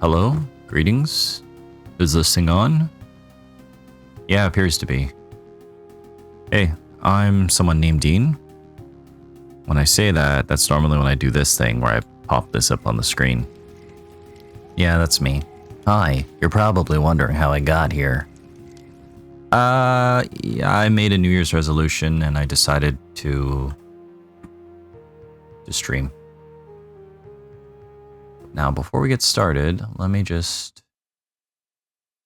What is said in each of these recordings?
Hello? Greetings? Is this thing on? Yeah, appears to be. Hey, I'm someone named Dean. When I say that, that's normally when I do this thing where I pop this up on the screen. Yeah, that's me. Hi, you're probably wondering how I got here. Yeah, I made a New Year's resolution and I decided to stream. Now, before we get started, let me just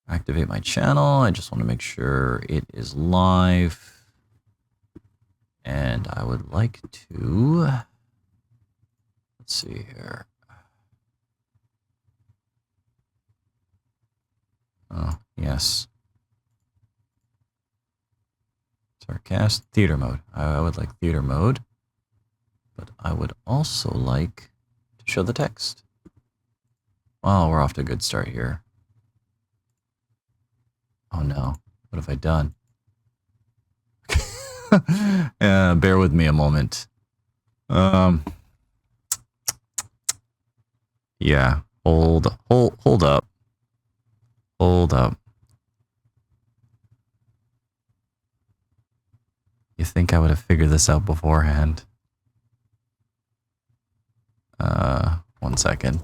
activate my channel. I just want to make sure it is live. And I would like to, let's see here. Oh, yes. Sarcast theater mode. I would like theater mode, but I would also like to show the text. Well, we're off to a good start here. Oh no, what have I done? Bear with me a moment. Yeah, hold up. Hold up. You think I would have figured this out beforehand? 1 second.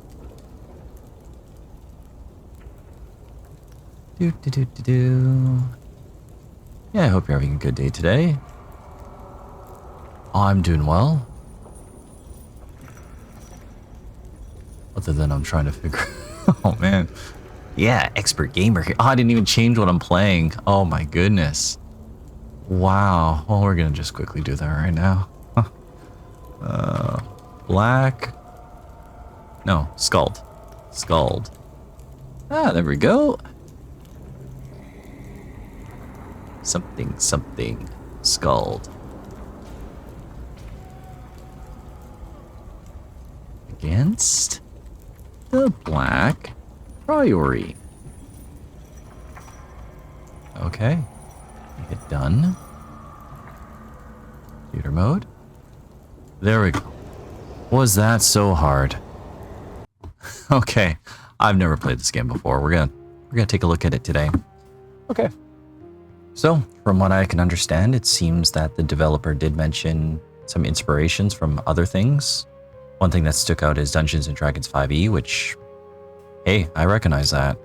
Yeah, I hope you're having a good day today. I'm doing well. Other than I'm trying to figure... Oh, man. Yeah, expert gamer here. Oh, I didn't even change what I'm playing. Oh, my goodness. Wow. Well, we're going to just quickly do that right now. Black... No, SKALD. SKALD. Ah, there we go. Something. SKALD. Against the Black Priory. Okay. Hit done. Theater mode. There we go. Was that so hard? Okay. I've never played this game before. We're gonna take a look at it today. Okay. So, from what I can understand, it seems that the developer did mention some inspirations from other things. One thing that stuck out is Dungeons & Dragons 5e, which, hey, I recognize that.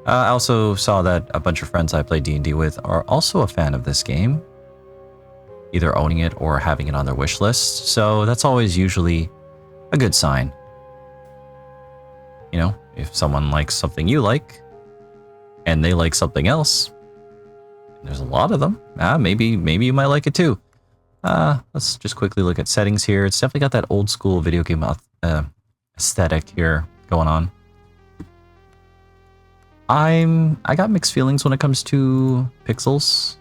I also saw that a bunch of friends I play D&D with are also a fan of this game, either owning it or having it on their wish list, so that's always usually a good sign. You know, if someone likes something you like, and they like something else, there's a lot of them. Maybe you might like it too. Let's just quickly look at settings here. It's definitely got that old school video game aesthetic here going on. I got mixed feelings when it comes to pixels.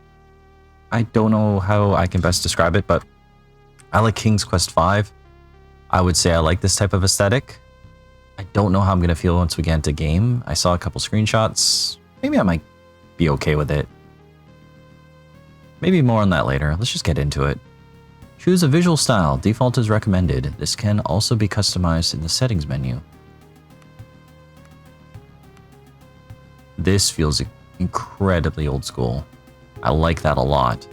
I don't know how I can best describe it, but I like King's Quest V. I would say I like this type of aesthetic. I don't know how I'm going to feel once we get into game. I saw a couple screenshots. Maybe I might be okay with it. Maybe more on that later. Let's just get into it. Choose a visual style. Default is recommended. This can also be customized in the settings menu. This feels incredibly old school. I like that a lot.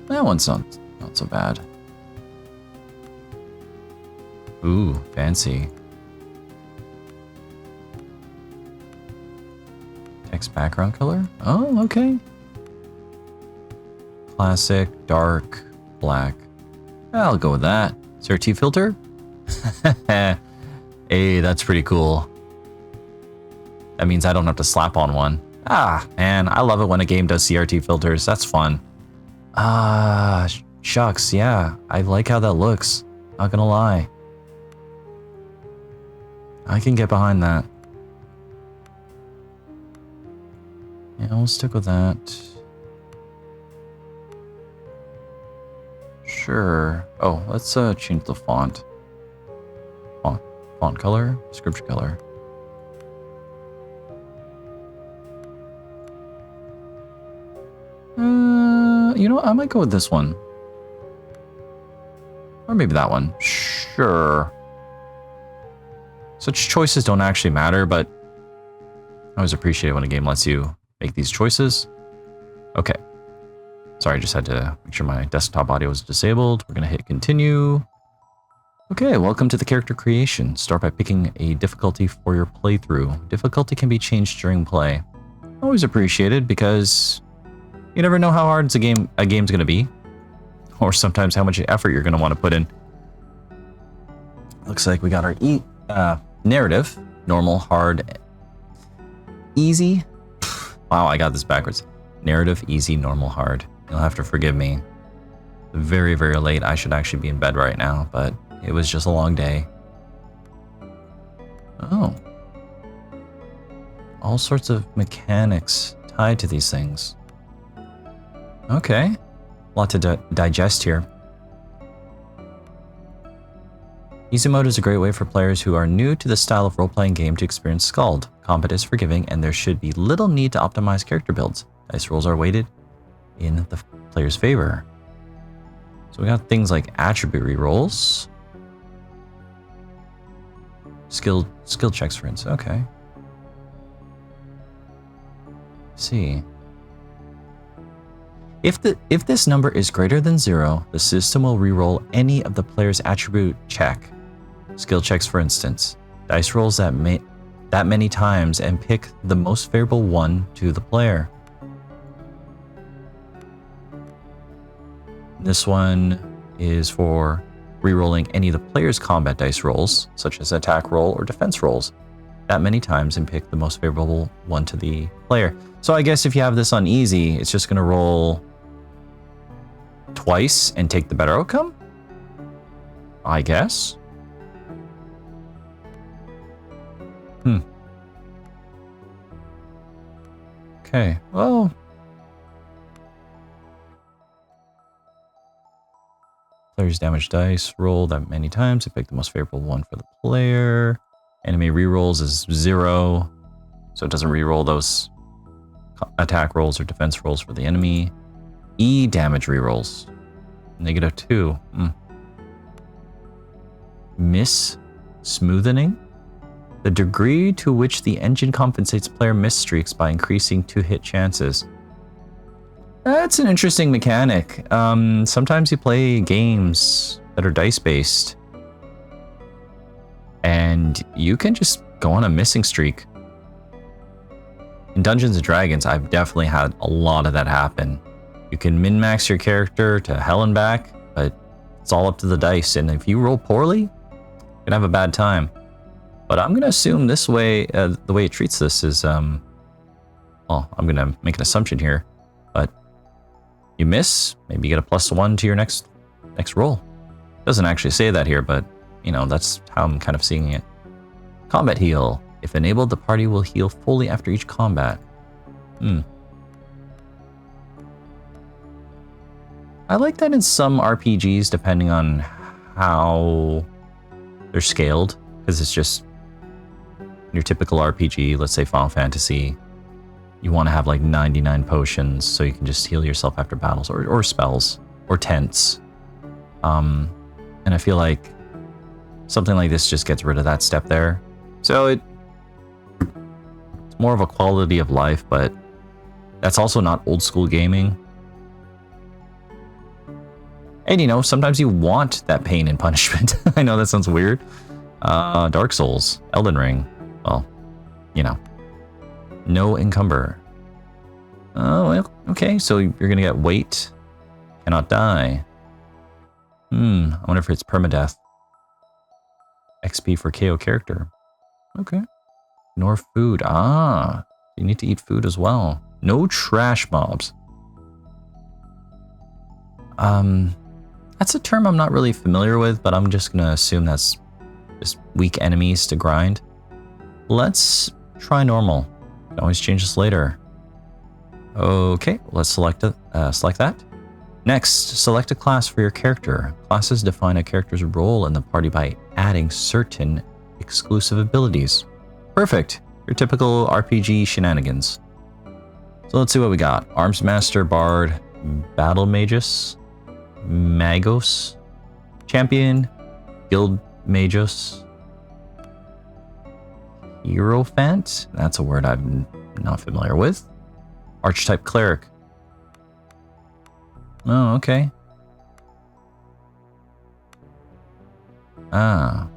That one's not so bad. Ooh, fancy. Text background color? Oh, okay. Classic, dark, black. I'll go with that. CRT filter? Hey, that's pretty cool. That means I don't have to slap on one. Ah, man, I love it when a game does CRT filters. That's fun. Shucks, yeah. I like how that looks. Not gonna lie. I can get behind that. Yeah, we'll stick with that. Sure. Oh, let's change the font. Font color, description color. You know, I might go with this one. Or maybe that one. Sure. Such choices don't actually matter, but I always appreciate it when a game lets you make these choices. Okay. Sorry, I just had to make sure my desktop audio was disabled. We're going to hit continue. Okay, welcome to the character creation. Start by picking a difficulty for your playthrough. Difficulty can be changed during play. Always appreciated because you never know how hard a game's going to be, or sometimes how much effort you're going to want to put in. Looks like we got our narrative, normal, hard, easy. Wow, I got this backwards. Narrative, easy, normal, hard. You'll have to forgive me. Very, very late. I should actually be in bed right now, but it was just a long day. Oh. All sorts of mechanics tied to these things. Okay. A lot to digest here. Easy mode is a great way for players who are new to the style of role-playing game to experience SKALD. Combat is forgiving, and there should be little need to optimize character builds. Dice rolls are weighted in the player's favor. So we got things like attribute rerolls. Skill checks, for instance. Okay. Let's see. If this number is greater than 0, the system will reroll any of the player's attribute check. Skill checks, for instance. Dice rolls that many times and pick the most favorable one to the player. This one is for rerolling any of the player's combat dice rolls, such as attack roll or defense rolls, that many times and pick the most favorable one to the player. So I guess if you have this on easy, it's just going to roll twice and take the better outcome? I guess. Okay, well. Player's damage dice roll that many times to pick the most favorable one for the player. Enemy rerolls is 0, so it doesn't reroll those attack rolls or defense rolls for the enemy. E damage rerolls, -2. Miss smoothing. The degree to which the engine compensates player miss streaks by increasing 2-hit chances. That's an interesting mechanic. Sometimes you play games that are dice-based, and you can just go on a missing streak. In Dungeons & Dragons, I've definitely had a lot of that happen. You can min-max your character to hell and back, but it's all up to the dice, and if you roll poorly, you're gonna have a bad time. But I'm gonna assume this way, the way it treats this is, well, I'm gonna make an assumption here, but you miss, maybe you get a +1 to your next roll. Doesn't actually say that here, but you know, that's how I'm kind of seeing it. Combat heal. If enabled, the party will heal fully after each combat. I like that in some RPGs, depending on how they're scaled, because it's just your typical RPG, let's say Final Fantasy, you want to have like 99 potions so you can just heal yourself after battles, or spells, or tents. And I feel like something like this just gets rid of that step there. So it's more of a quality of life, but that's also not old school gaming. And you know, sometimes you want that pain and punishment. I know that sounds weird. Dark Souls, Elden Ring. Well, you know. No encumber. Oh, well, okay, so you're gonna get weight. Cannot die. I wonder if it's permadeath. XP for KO character. Okay. Nor food. Ah, you need to eat food as well. No trash mobs. That's a term I'm not really familiar with, but I'm just gonna assume that's just weak enemies to grind. Let's try normal. Can always change this later. Okay, let's select that. Next, select a class for your character. Classes define a character's role in the party by adding certain exclusive abilities. Perfect. Your typical RPG shenanigans. So let's see what we got. Arms Master, Bard, Battle Magus, Magos, Champion, Guild Magus, Hierophant. That's a word I'm not familiar with. Archetype Cleric. Oh, okay. Ah.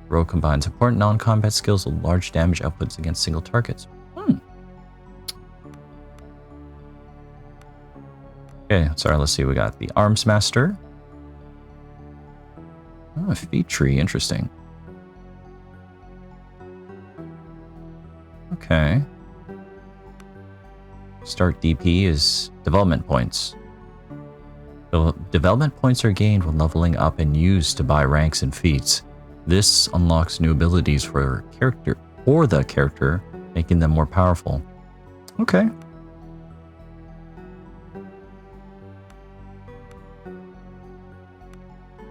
Rogue combines important non-combat skills with large damage outputs against single targets. Okay, sorry, let's see. We got the Arms Master. Oh, a feat tree. Interesting. Okay. Start DP is development points. So development points are gained when leveling up and used to buy ranks and feats. This unlocks new abilities for the character, making them more powerful. Okay.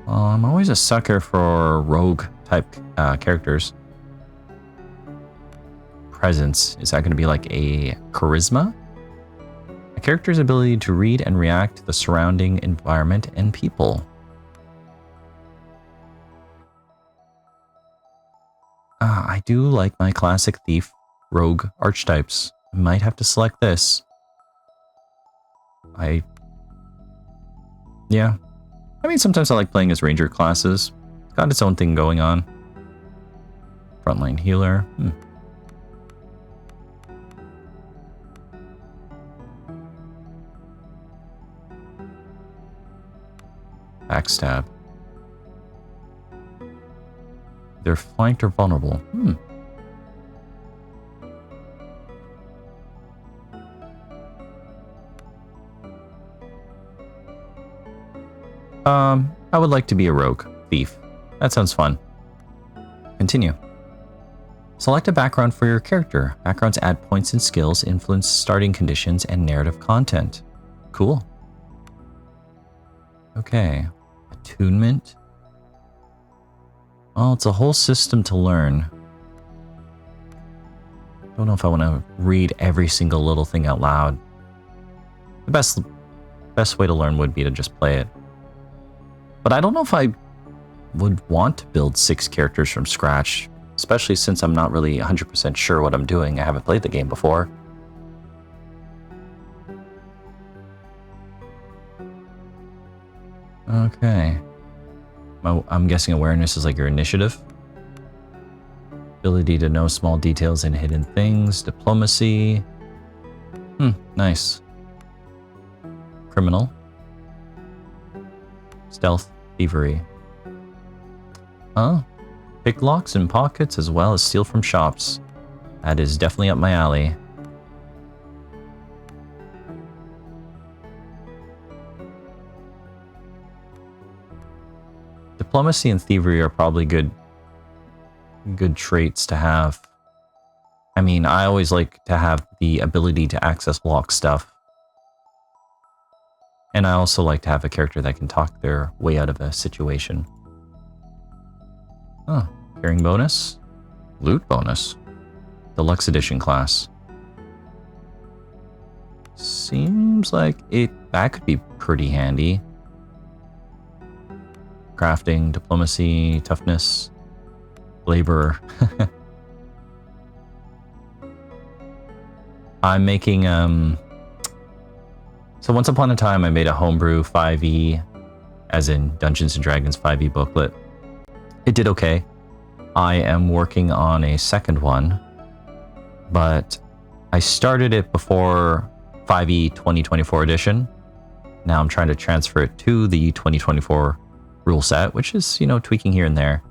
I'm always a sucker for rogue type characters. Presence. Is that going to be like a charisma? A character's ability to read and react to the surrounding environment and people. I do like my classic thief rogue archetypes. I might have to select this. Yeah. I mean, sometimes I like playing as ranger classes. It's got its own thing going on. Frontline healer. Backstab. They're flanked or vulnerable. I would like to be a rogue thief. That sounds fun. Continue. Select a background for your character. Backgrounds add points and skills, influence starting conditions, and narrative content. Cool. Okay. Attunement. Well, it's a whole system to learn. Don't know if I want to read every single little thing out loud. The best way to learn would be to just play it. But I don't know if I would want to build 6 characters from scratch, especially since I'm not really 100% sure what I'm doing. I haven't played the game before. Okay. I'm guessing awareness is like your initiative. Ability to know small details and hidden things. Diplomacy. Nice. Criminal. Stealth. Thievery. Pick locks and pockets as well as steal from shops. That is definitely up my alley. Diplomacy and thievery are probably good traits to have. I mean, I always like to have the ability to access lock stuff. And I also like to have a character that can talk their way out of a situation. Carrying bonus. Loot bonus. Deluxe edition class. Seems like that could be pretty handy. Crafting, diplomacy, toughness, labor. I'm making so once upon a time I made a homebrew 5e, as in Dungeons and Dragons 5e booklet. It did okay. I am working on a second one, but I started it before 5e 2024 edition. Now I'm trying to transfer it to the 2024 rule set, which is, tweaking here and there.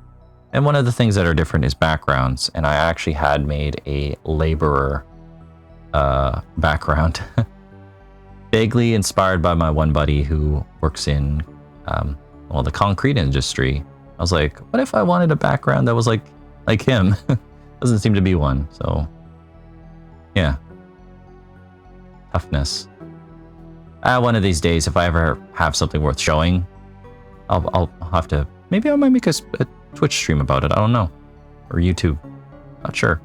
And one of the things that are different is backgrounds, and I actually had made a laborer background. Vaguely inspired by my one buddy who works in the concrete industry. I was like, what if I wanted a background that was like him? Doesn't seem to be one, so yeah. Toughness. One of these days, if I ever have something worth showing, I'll have to, maybe I might make a Twitch stream about it, I don't know. Or YouTube, not sure.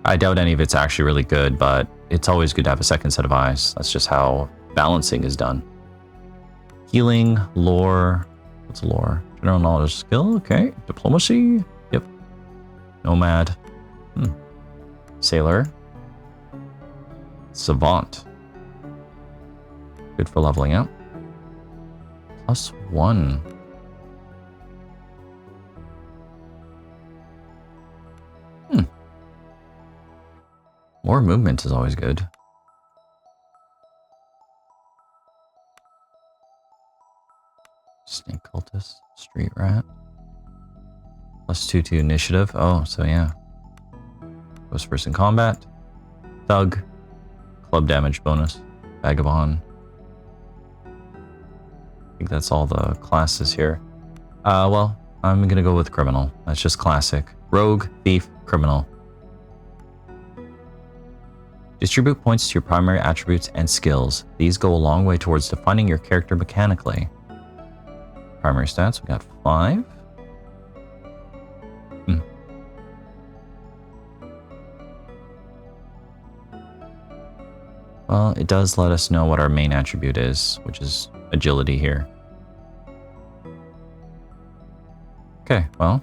I doubt any of it's actually really good, but it's always good to have a second set of eyes. That's just how balancing is done. Healing, lore, What's lore? General knowledge skill. Okay. Diplomacy. Yep. Nomad. Sailor. Savant. Good for leveling up. +1. More movement is always good. Snake cultist. Street rat. +2 to initiative. Oh, so yeah. First person combat. Thug. Club damage bonus. Vagabond. I think that's all the classes here. Well, I'm gonna go with criminal. That's just classic. Rogue, thief, criminal. Distribute points to your primary attributes and skills. These go a long way towards defining your character mechanically. Primary stats, we got 5. Well, it does let us know what our main attribute is, which is agility here. Okay, well.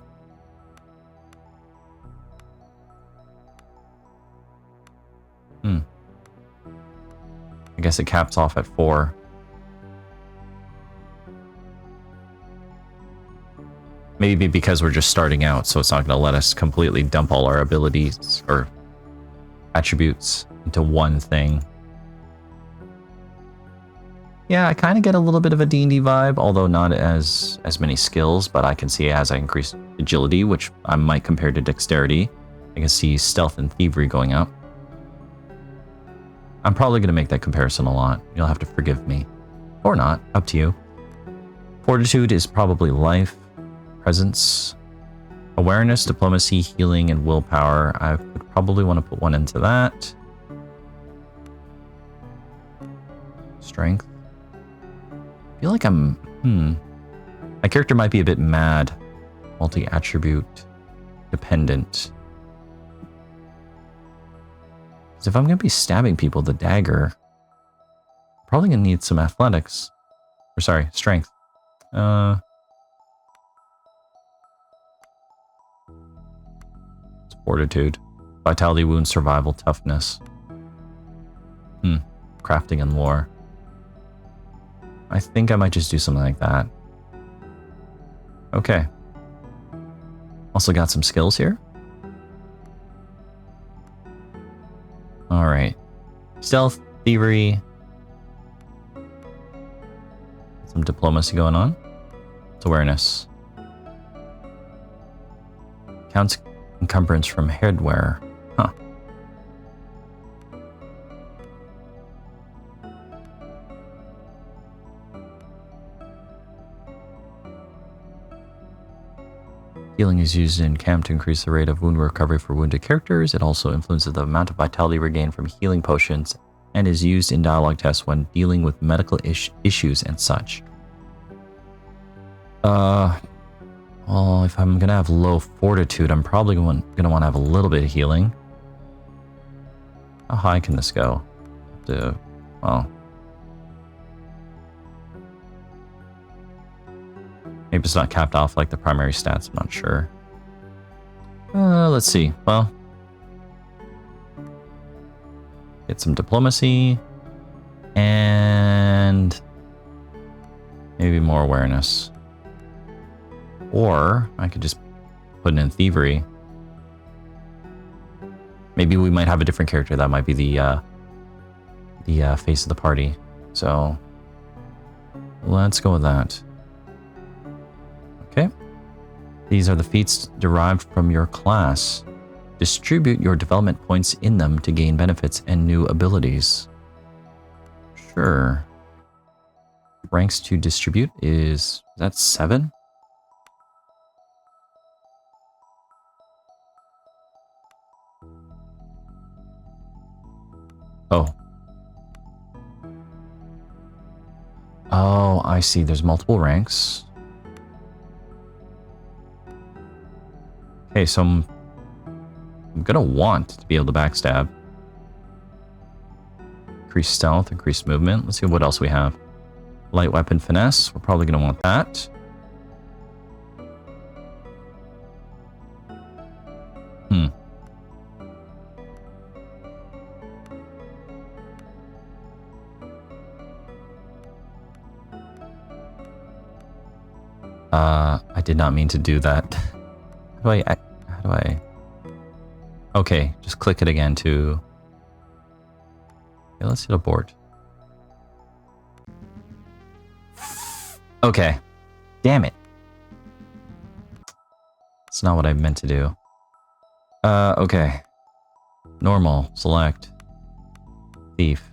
I guess it caps off at 4. Maybe because we're just starting out, so it's not going to let us completely dump all our abilities or attributes into one thing. Yeah, I kind of get a little bit of a D&D vibe, although not as many skills, but I can see as I increase agility, which I might compare to dexterity, I can see stealth and thievery going up. I'm probably going to make that comparison a lot. You'll have to forgive me. Or not, up to you. Fortitude is probably life, presence, awareness, diplomacy, healing, and willpower. I would probably want to put one into that. Strength. I feel like my character might be a bit mad. Multi-attribute dependent. Because if I'm going to be stabbing people with the dagger, I'm probably going to need some athletics. Or sorry, strength. It's fortitude. Vitality, wound, survival, toughness. Crafting and lore. I think I might just do something like that. Okay. Also got some skills here. Alright. Stealth, thievery. Some diplomacy going on. It's awareness. Counts encumbrance from headwear. Huh. Healing is used in camp to increase the rate of wound recovery for wounded characters. It also influences the amount of vitality regained from healing potions and is used in dialogue tests when dealing with medical issues and such. Well, if I'm gonna have low fortitude, I'm probably gonna want to have a little bit of healing. How high can this go? Well, maybe it's not capped off like the primary stats, I'm not sure. Let's see. Well, get some diplomacy and maybe more awareness. Or I could just put in thievery. Maybe we might have a different character. That might be the face of the party. So let's go with that. Okay. These are the feats derived from your class. Distribute your development points in them to gain benefits and new abilities. Sure. Ranks to distribute is that 7? Oh, I see. There's multiple ranks. Okay, so I'm gonna want to be able to backstab. Increase stealth, increase movement. Let's see what else we have. Light weapon finesse. We're probably gonna want that. I did not mean to do that. How do I? Okay, just click it again to... Okay, let's hit abort. Okay. Damn it. It's not what I meant to do. Okay. Normal, select. Thief.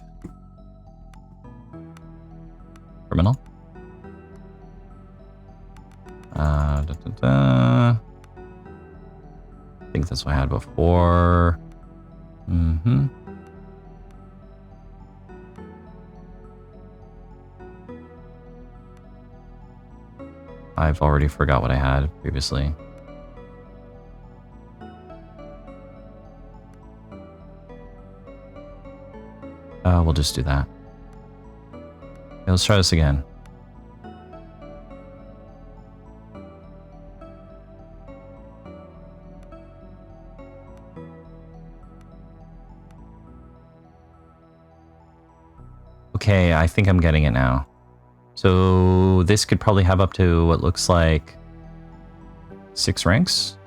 Criminal. I think that's what I had before. I've already forgot what I had previously. We'll just do that. Okay, let's try this again. Okay, I think I'm getting it now. So this could probably have up to what looks like 6 ranks.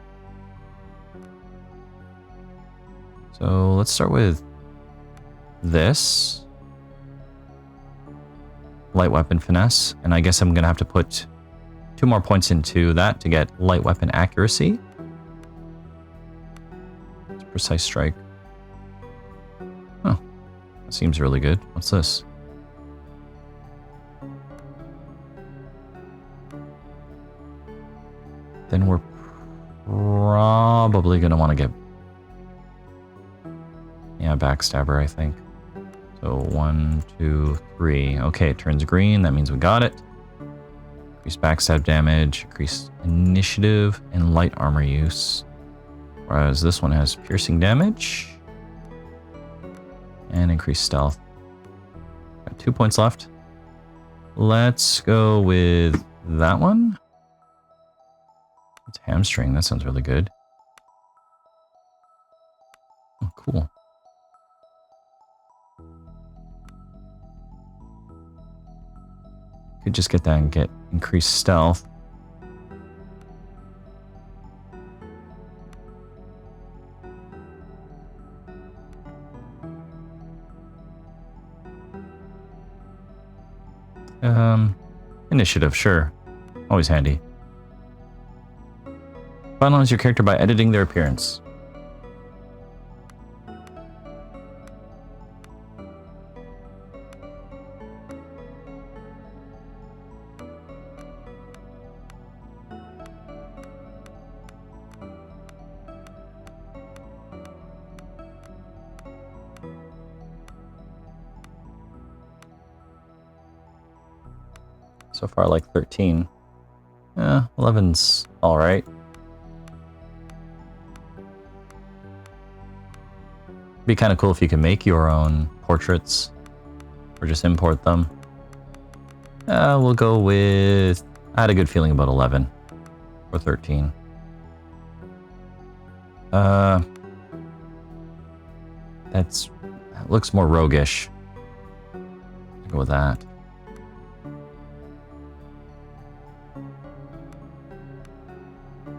So let's start with this. Light weapon finesse. And I guess I'm going to have to put 2 more points into that to get light weapon accuracy. It's precise strike. Oh, that seems really good. What's this? Then we're probably going to want to get... Yeah, backstabber, I think. So 1, 2, 3. Okay, it turns green. That means we got it. Increased backstab damage, increased initiative, and light armor use. Whereas this one has piercing damage. And increased stealth. Got 2 points left. Let's go with that one. It's hamstring. That sounds really good. Oh, cool. Could just get that and get increased stealth. Initiative, sure. Always handy. Finalize your character by editing their appearance. So far, like 13. 11's alright. Be kind of cool if you can make your own portraits or just import them. We'll go with... I had a good feeling about 11 or 13. That looks more roguish. Go with that.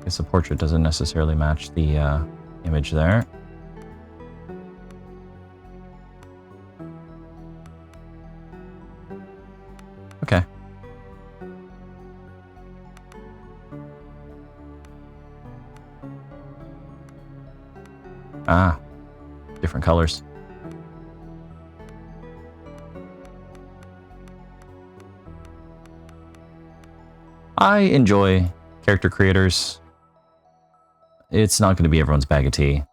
Guess the portrait doesn't necessarily match the image there. Okay. Ah, different colors. I enjoy character creators. It's not going to be everyone's bag of tea.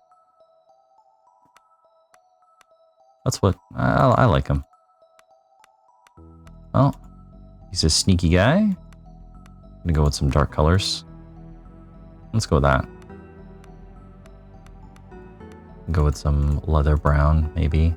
That's what... I like him. Well, he's a sneaky guy. I'm going to go with some dark colors. Let's go with that. Go with some leather brown, maybe.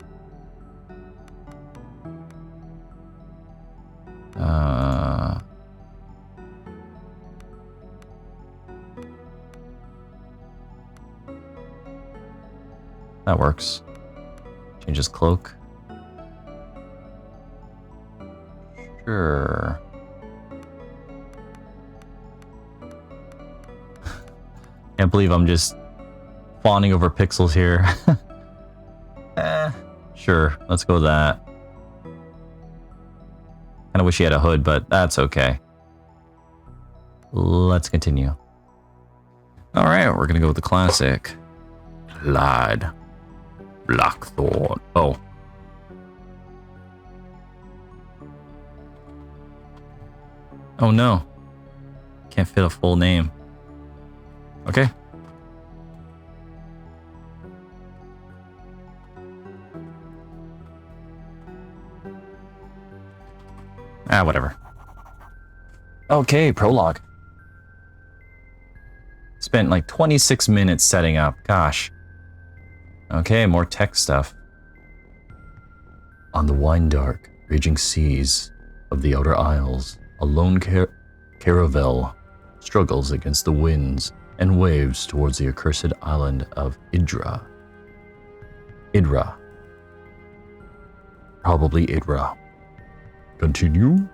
That works. Change his cloak. Sure. Can't believe I'm just fawning over pixels here. Sure, let's go with that. Kinda wish he had a hood, but that's okay. Let's continue. Alright, we're gonna go with the classic. Glide. Blackthorn. Oh. Oh no. Can't fit a full name. Okay. Whatever. Okay, prologue. Spent like 26 minutes setting up. Gosh. Okay, more tech stuff. On the wine-dark, raging seas of the Outer Isles, a lone caravel struggles against the winds and waves towards the accursed island of Idra. Idra. Probably Idra. Continue?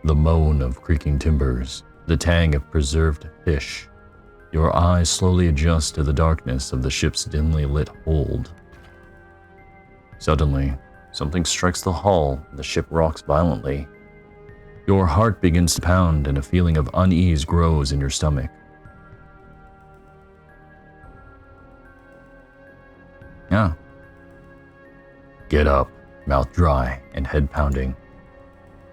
The moan of creaking timbers, the tang of preserved fish. Your eyes slowly adjust to the darkness of the ship's dimly lit hold. Suddenly, something strikes the hull and the ship rocks violently. Your heart begins to pound and a feeling of unease grows in your stomach. Yeah. Get up, mouth dry and head pounding.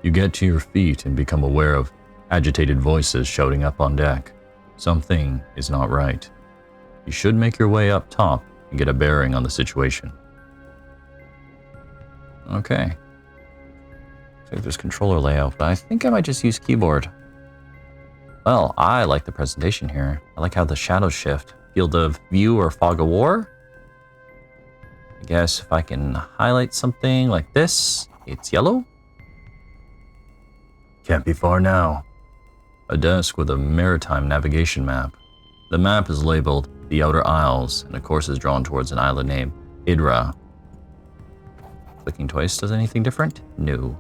You get to your feet and become aware of agitated voices shouting up on deck. Something is not right. You should make your way up top and get a bearing on the situation. Okay. So there's controller layout, but I think I might just use keyboard. Well, I like the presentation here. I like how the shadows shift. Field of view or fog of war. I guess if I can highlight something like this, it's yellow. Can't be far now. A desk with a maritime navigation map. The map is labeled the Outer Isles, and a course is drawn towards an island named Idra. Clicking twice does anything different? No.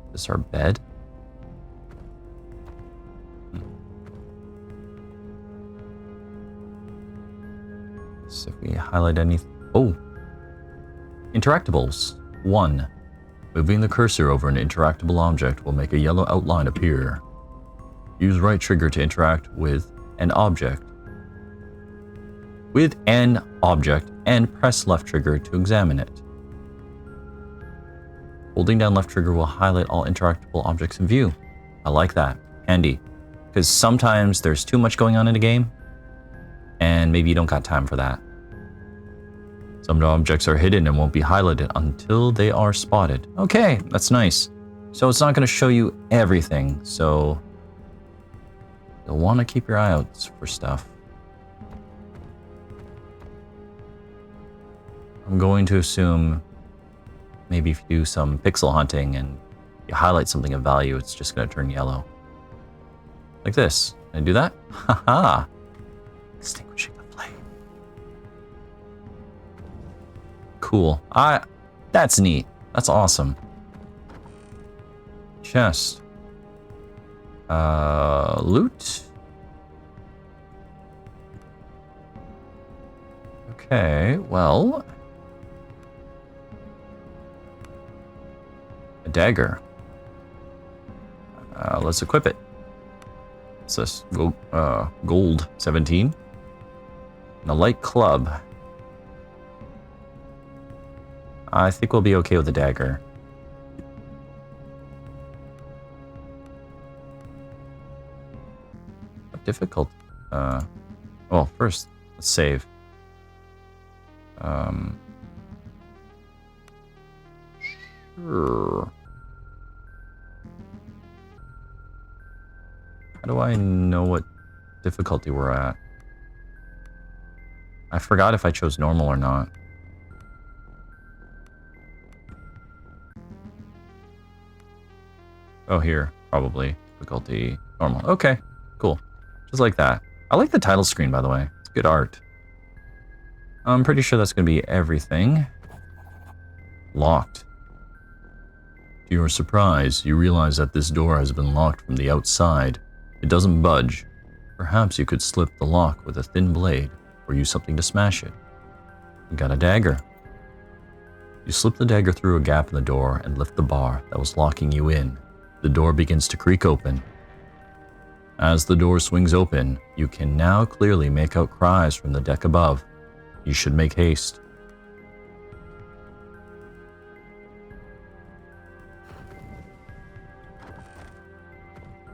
Is this our bed? So if we highlight anything... Oh! Interactables. 1. Moving the cursor over an interactable object will make a yellow outline appear. Use right trigger to interact with an object. And press left trigger to examine it. Holding down left trigger will highlight all interactable objects in view. I like that. Handy. Because sometimes there's too much going on in a game, and maybe you don't got time for that. Some objects are hidden and won't be highlighted until they are spotted. Okay, that's nice. So it's not going to show you everything, so you'll want to keep your eye out for stuff. I'm going to assume maybe if you do some pixel hunting and you highlight something of value, it's just going to turn yellow. Like this. Can I do that? Haha. Extinguishing the flame. Cool. That's neat. That's awesome. Chest. Loot. Okay, well. A dagger. Let's equip it. What's this? Gold 17. And a light club. I think we'll be okay with the dagger. What difficult? Well, first, let's save. Sure. How do I know what difficulty we're at? I forgot if I chose normal or not. Oh, here, probably. Difficulty normal. Okay, cool. Just like that. I like the title screen, by the way. It's good art. I'm pretty sure that's going to be everything. Locked. To your surprise, you realize that this door has been locked from the outside. It doesn't budge. Perhaps you could slip the lock with a thin blade or use something to smash it. You got a dagger. You slip the dagger through a gap in the door and lift the bar that was locking you in. The door begins to creak open. As the door swings open, you can now clearly make out cries from the deck above. You should make haste.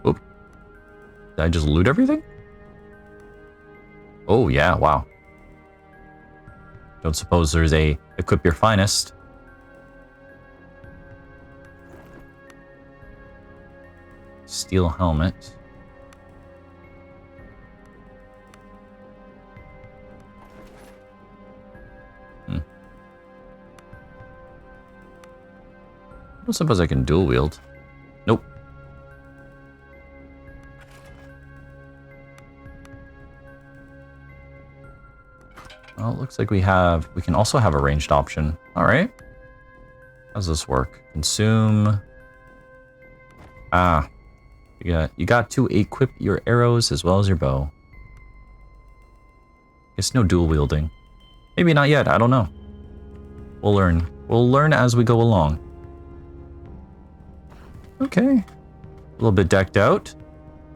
Oop. Did I just loot everything? Oh yeah, wow. Don't suppose there's a equip your finest. Steel helmet. I don't suppose I can dual wield. Nope. Well, it looks like we can also have a ranged option. All right. How does this work? Consume. You got to equip your arrows as well as your bow. Guess no dual wielding. Maybe not yet, I don't know. We'll learn. We'll learn as we go along. Okay. A little bit decked out.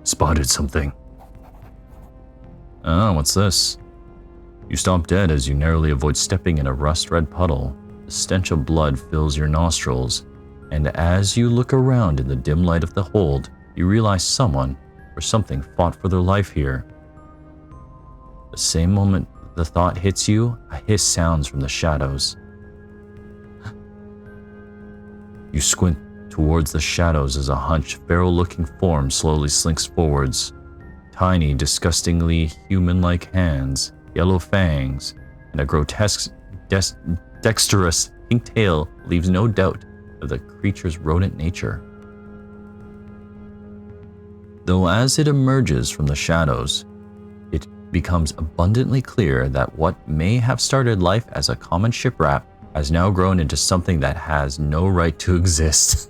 Spotted something. Oh, what's this? You stop dead as you narrowly avoid stepping in a rust-red puddle. The stench of blood fills your nostrils, and as you look around in the dim light of the hold, you realize someone or something fought for their life here. The same moment the thought hits you, a hiss sounds from the shadows. You squint towards the shadows as a hunched, feral-looking form slowly slinks forwards. Tiny, disgustingly human-like hands, yellow fangs, and a grotesque, dexterous pink tail leaves no doubt of the creature's rodent nature. Though as it emerges from the shadows, it becomes abundantly clear that what may have started life as a common shipwreck has now grown into something that has no right to exist.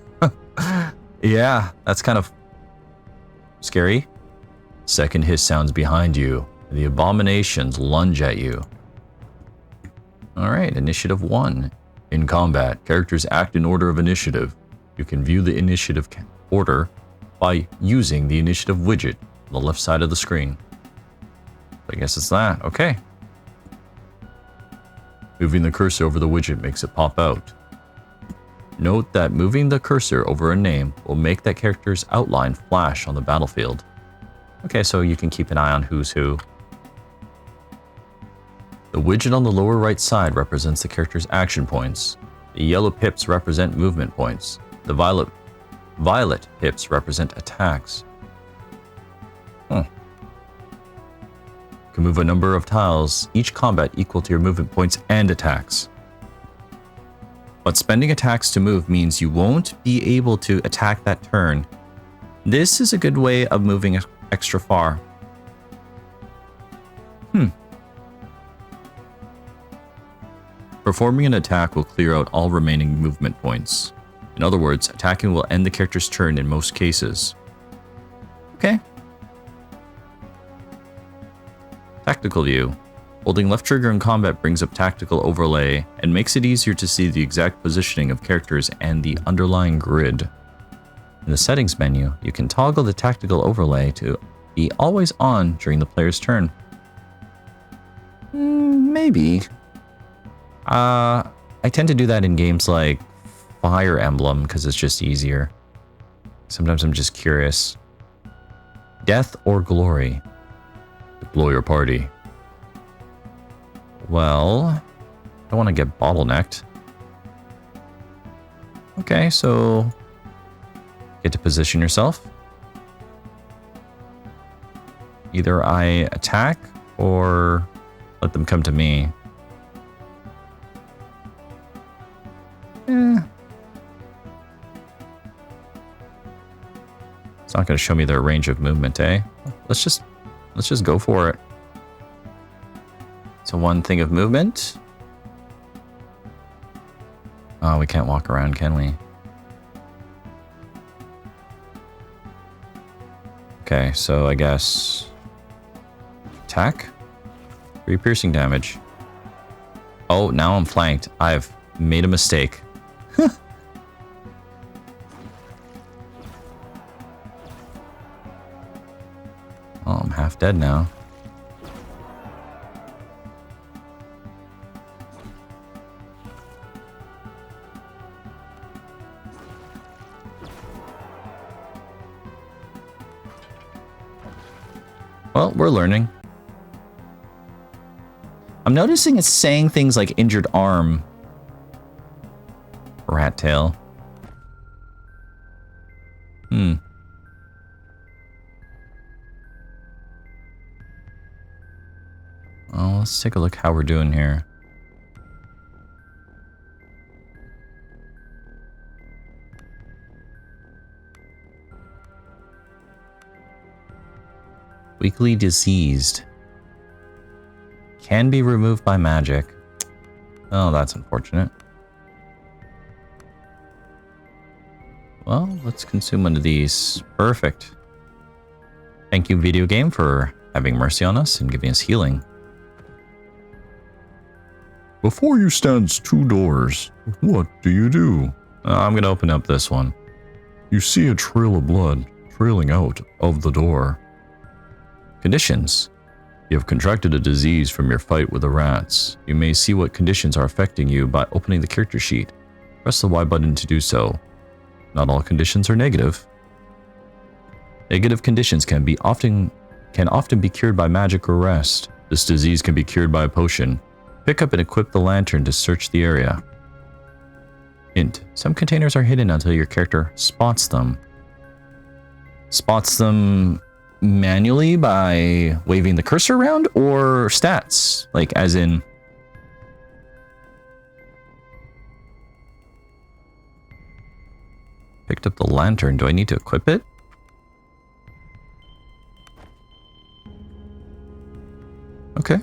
Yeah, that's kind of scary. Second hiss sounds behind you, and the abominations lunge at you. Alright, initiative 1. In combat, characters act in order of initiative. You can view the initiative order by using the initiative widget on the left side of the screen. I guess it's that. Okay. Moving the cursor over the widget makes it pop out. Note that moving the cursor over a name will make that character's outline flash on the battlefield. Okay, so you can keep an eye on who's who. The widget on the lower right side represents the character's action points. The yellow pips represent movement points. The violet pips represent attacks. You can move a number of tiles, each combat equal to your movement points and attacks. But spending attacks to move means you won't be able to attack that turn. This is a good way of moving extra far. Performing an attack will clear out all remaining movement points. In other words, attacking will end the character's turn in most cases. Okay. Tactical view. Holding left trigger in combat brings up tactical overlay and makes it easier to see the exact positioning of characters and the underlying grid. In the settings menu, you can toggle the tactical overlay to be always on during the player's turn. Maybe. I tend to do that in games like Fire Emblem because it's just easier. Sometimes I'm just curious. Death or glory? Deploy your party. Well, I don't want to get bottlenecked. Okay, so get to position yourself. Either I attack or let them come to me. It's not going to show me their range of movement, eh? Let's just go for it. So one thing of movement. Oh, we can't walk around, can we? Okay, so I guess attack. 3 piercing damage. Oh, now I'm flanked. I've made a mistake. Oh, I'm half dead now. Well, we're learning. I'm noticing it's saying things like injured arm. Rat tail. Oh, let's take a look how we're doing here. Weakly diseased. Can be removed by magic. Oh, that's unfortunate. Well, let's consume one of these. Perfect. Thank you, video game, for having mercy on us and giving us healing. Before you stands 2 doors. What do you do? I'm going to open up this one. You see a trail of blood trailing out of the door. Conditions. You have contracted a disease from your fight with the rats. You may see what conditions are affecting you by opening the character sheet. Press the Y button to do so. Not all conditions are negative. Negative conditions can often be cured by magic or rest. This disease can be cured by a potion. Pick up and equip the lantern to search the area. Hint. Some containers are hidden until your character spots them. Spots them manually by waving the cursor around, or stats? Like, as in... Picked up the lantern. Do I need to equip it? Okay.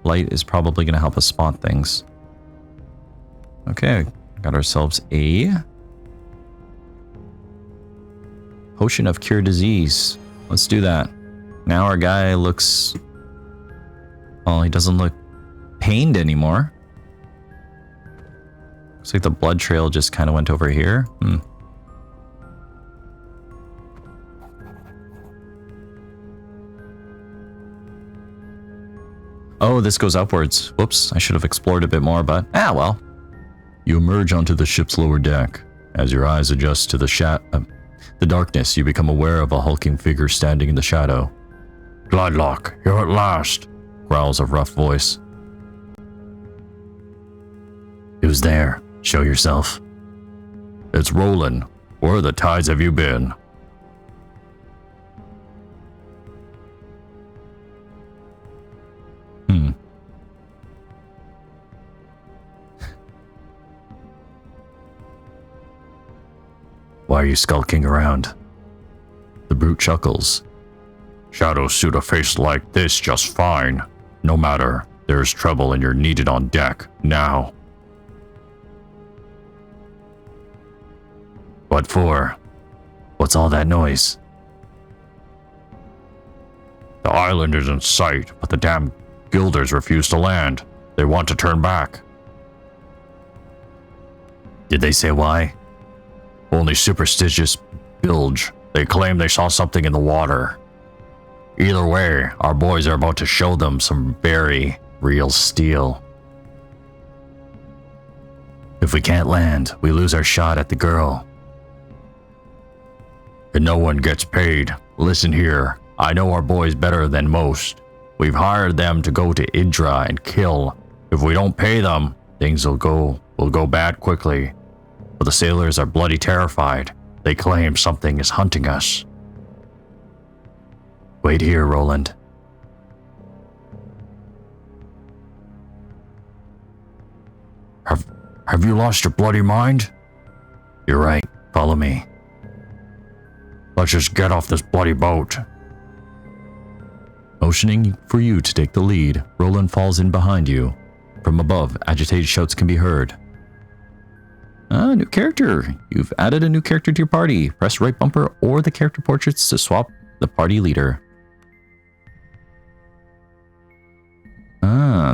Light is probably going to help us spot things. Okay, got ourselves a potion of cure disease. Let's do that. Now our guy looks... Well, he doesn't look pained anymore. Looks like the blood trail just kind of went over here. Oh, this goes upwards. Whoops, I should have explored a bit more, but well. You emerge onto the ship's lower deck. As your eyes adjust to the darkness, you become aware of a hulking figure standing in the shadow. Bloodlock, here at last, growls a rough voice. Who's there? Show yourself. It's Roland. Where the tides have you been? Why are you skulking around? The brute chuckles. Shadows suit a face like this just fine. No matter, there's trouble and you're needed on deck, now. What for? What's all that noise? The island is in sight, but the damn guilders refuse to land. They want to turn back. Did they say why? Only superstitious bilge. They claim they saw something in the water. Either way, our boys are about to show them some very real steel. If we can't land, we lose our shot at the girl. And no one gets paid. Listen here, I know our boys better than most. We've hired them to go to Idra and kill. If we don't pay them, things will go bad quickly. But the sailors are bloody terrified. They claim something is hunting us. Wait here, Roland. Have you lost your bloody mind? You're right. Follow me. Let's just get off this bloody boat. Motioning for you to take the lead, Roland falls in behind you. From above, agitated shouts can be heard. New character. You've added a new character to your party. Press right bumper or the character portraits to swap the party leader.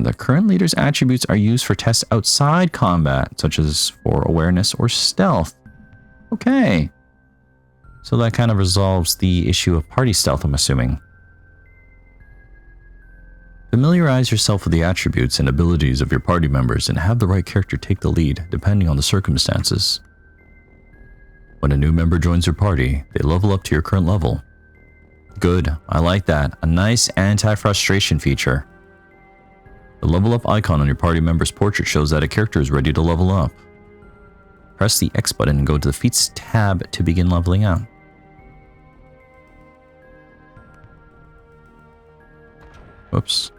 The current leader's attributes are used for tests outside combat, such as for awareness or stealth. Okay. So that kind of resolves the issue of party stealth, I'm assuming. Familiarize yourself with the attributes and abilities of your party members and have the right character take the lead, depending on the circumstances. When a new member joins your party, they level up to your current level. Good, I like that. A nice anti-frustration feature. The level up icon on your party member's portrait shows that a character is ready to level up. Press the X button and go to the Feats tab to begin leveling up. Whoops.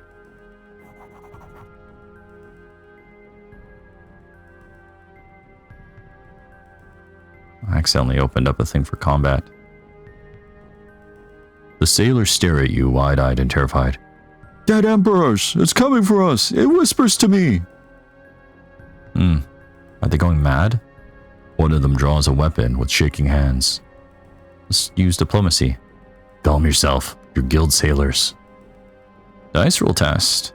I accidentally opened up a thing for combat. The sailors stare at you, wide-eyed and terrified. Dead Emperors! It's coming for us! It whispers to me! Are they going mad? One of them draws a weapon with shaking hands. Let's use diplomacy. Calm yourself. You're guild sailors. Dice roll test.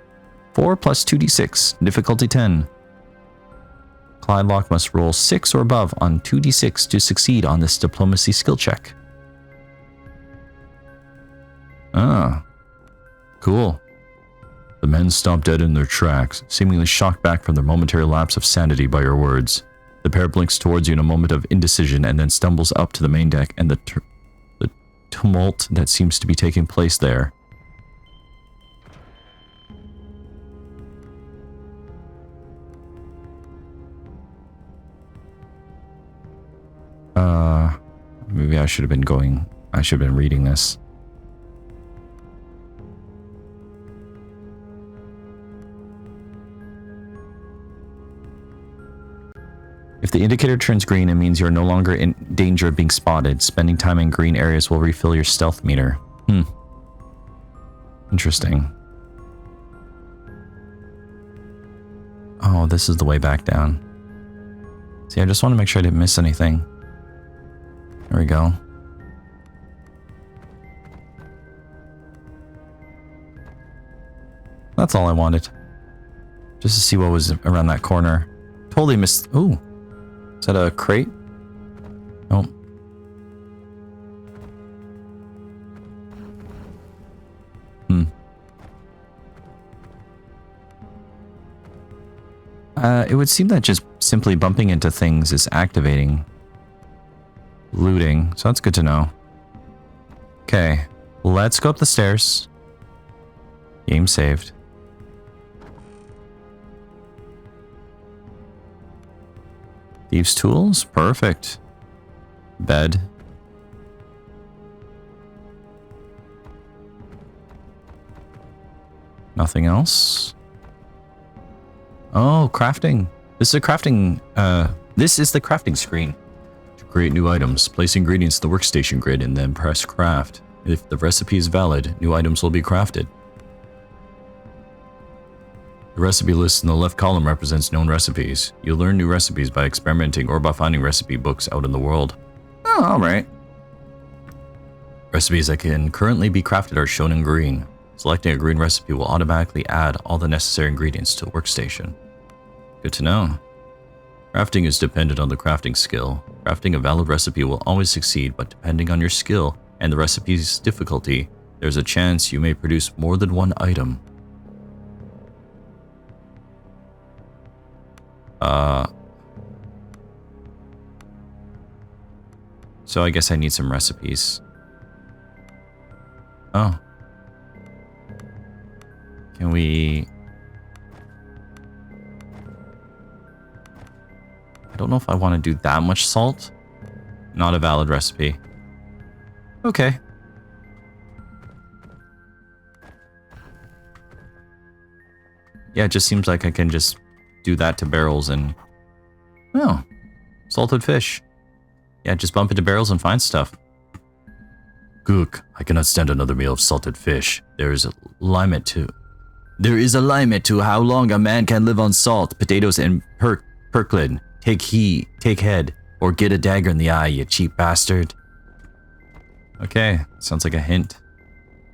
4 plus 2d6. Difficulty 10. Clydelock must roll 6 or above on 2d6 to succeed on this diplomacy skill check. Ah. Cool. The men stop dead in their tracks, seemingly shocked back from their momentary lapse of sanity by your words. The pair blinks towards you in a moment of indecision and then stumbles up to the main deck and the tumult that seems to be taking place there. Maybe I should have been reading this. If the indicator turns green, it means you're no longer in danger of being spotted. Spending time in green areas will refill your stealth meter. Interesting. Oh, this is the way back down. See, I just want to make sure I didn't miss anything. There we go. That's all I wanted. Just to see what was around that corner. Totally missed... Ooh. Is that a crate? Nope. It would seem that just simply bumping into things is activating looting, so that's good to know. Okay, let's go up the stairs. Game saved. Thieves' tools? Perfect. Bed. Nothing else? Oh, crafting. This is a crafting, this is the crafting screen. To create new items, place ingredients in the workstation grid and then press craft. If the recipe is valid, new items will be crafted. The recipe list in the left column represents known recipes. You'll learn new recipes by experimenting or by finding recipe books out in the world. Oh, alright. Recipes that can currently be crafted are shown in green. Selecting a green recipe will automatically add all the necessary ingredients to the workstation. Good to know. Crafting is dependent on the crafting skill. Crafting a valid recipe will always succeed, but depending on your skill and the recipe's difficulty, there's a chance you may produce more than one item. So I guess I need some recipes. Oh. Can we... I don't know if I want to do that much salt. Not a valid recipe. Okay. Yeah, it just seems like I can just do that to barrels and... Oh. Salted fish. Yeah, just bump into barrels and find stuff. Gook, I cannot stand another meal of salted fish. There is a limit to how long a man can live on salt, potatoes, and perklin. Take heed, take head, or get a dagger in the eye, you cheap bastard. Okay, sounds like a hint.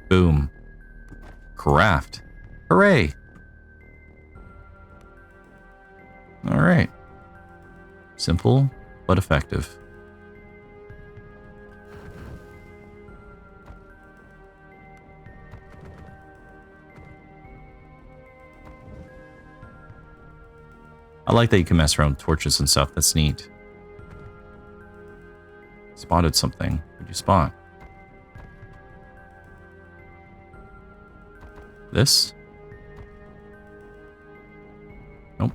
Boom. Craft. Hooray! Alright. Simple, but effective. I like that you can mess around with torches and stuff. That's neat. Spotted something. What'd you spot? This? Nope.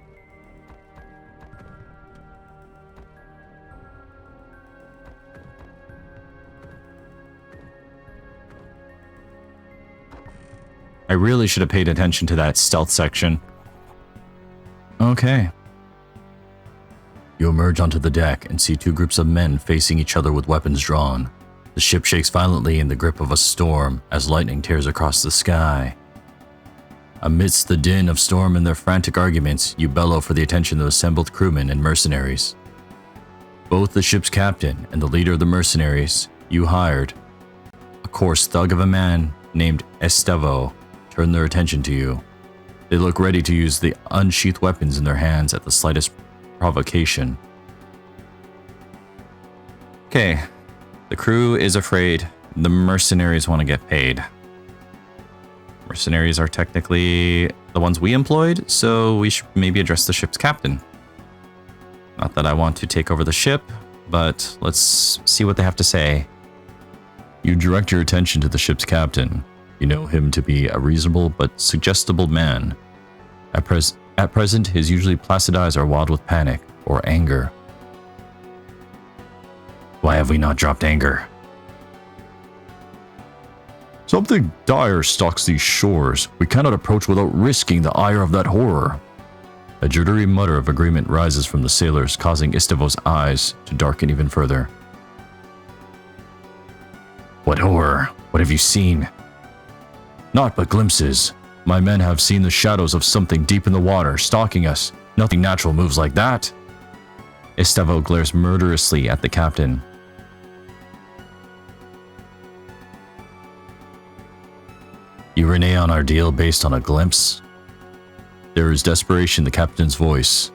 I really should have paid attention to that stealth section. Okay. You emerge onto the deck and see two groups of men facing each other with weapons drawn. The ship shakes violently in the grip of a storm as lightning tears across the sky. Amidst the din of storm and their frantic arguments, you bellow for the attention of the assembled crewmen and mercenaries. Both the ship's captain and the leader of the mercenaries you hired, a coarse thug of a man named Estavo, turn their attention to you. They look ready to use the unsheathed weapons in their hands at the slightest provocation. Okay, the crew is afraid. The mercenaries want to get paid. Mercenaries are technically the ones we employed, so we should maybe address the ship's captain. Not that I want to take over the ship, but let's see what they have to say. You direct your attention to the ship's captain. You know him to be a reasonable but suggestible man. At present, his usually placid eyes are wild with panic or anger. Why have we not dropped anchor? Something dire stalks these shores. We cannot approach without risking the ire of that horror. A jittery mutter of agreement rises from the sailors, causing Estavo's eyes to darken even further. What horror? What have you seen? Naught but glimpses. My men have seen the shadows of something deep in the water, stalking us. Nothing natural moves like that. Estavo glares murderously at the captain. You renege on our deal based on a glimpse? There is desperation in the captain's voice.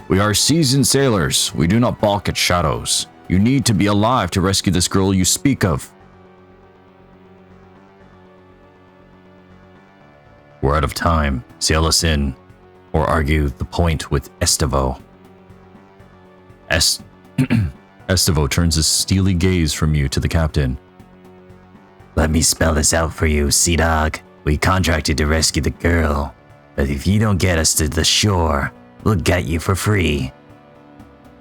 We are seasoned sailors. We do not balk at shadows. You need to be alive to rescue this girl you speak of. We're out of time. Sail us in, or argue the point with Estavo. Estavo turns his steely gaze from you to the captain. Let me spell this out for you, Sea Dog. We contracted to rescue the girl, but if you don't get us to the shore, we'll get you for free.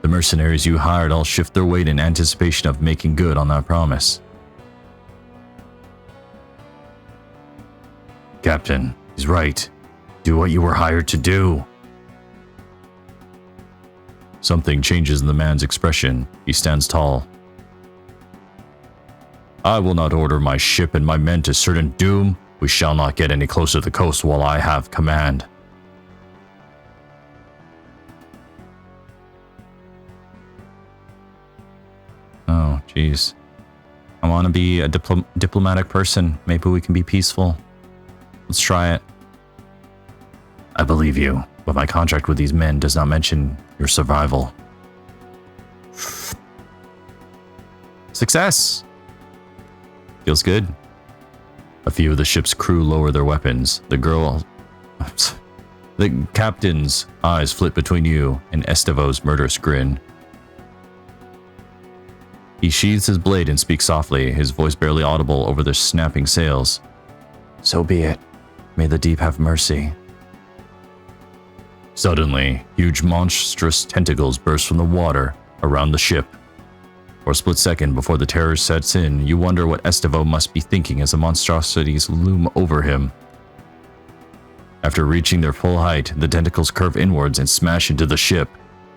The mercenaries you hired all shift their weight in anticipation of making good on that promise. Captain, he's right. Do what you were hired to do. Something changes in the man's expression. He stands tall. I will not order my ship and my men to certain doom. We shall not get any closer to the coast while I have command. Oh, jeez. I want to be a diplomatic person. Maybe we can be peaceful. Let's try it. I believe you, but my contract with these men does not mention your survival. Success! Feels good. A few of the ship's crew lower their weapons. The captain's eyes flit between you and Estavo's murderous grin. He sheathes his blade and speaks softly, his voice barely audible over the snapping sails. So be it. May the deep have mercy. Suddenly, huge monstrous tentacles burst from the water around the ship. For a split second before the terror sets in, you wonder what Estavo must be thinking as the monstrosities loom over him. After reaching their full height, the tentacles curve inwards and smash into the ship.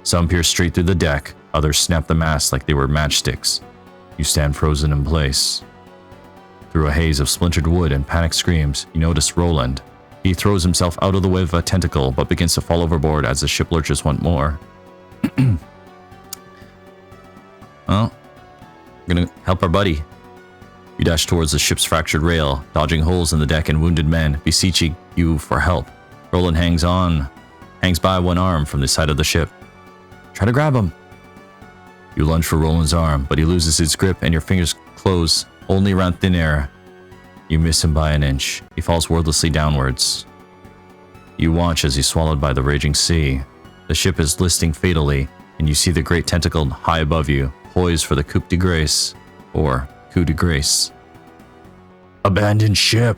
Some pierce straight through the deck, others snap the masts like they were matchsticks. You stand frozen in place. Through a haze of splintered wood and panicked screams, you notice Roland. He throws himself out of the way of a tentacle, but begins to fall overboard as the ship lurches once more. Well, we're gonna help our buddy. You dash towards the ship's fractured rail, dodging holes in the deck and wounded men, beseeching you for help. Roland hangs by one arm from the side of the ship. Try to grab him. You lunge for Roland's arm, but he loses his grip and your fingers close only around thin air. You miss him by an inch. He falls wordlessly downwards. You watch as he's swallowed by the raging sea. The ship is listing fatally, and you see the great tentacle high above you, poised for the coup de grace, or coup de grace. Abandoned ship!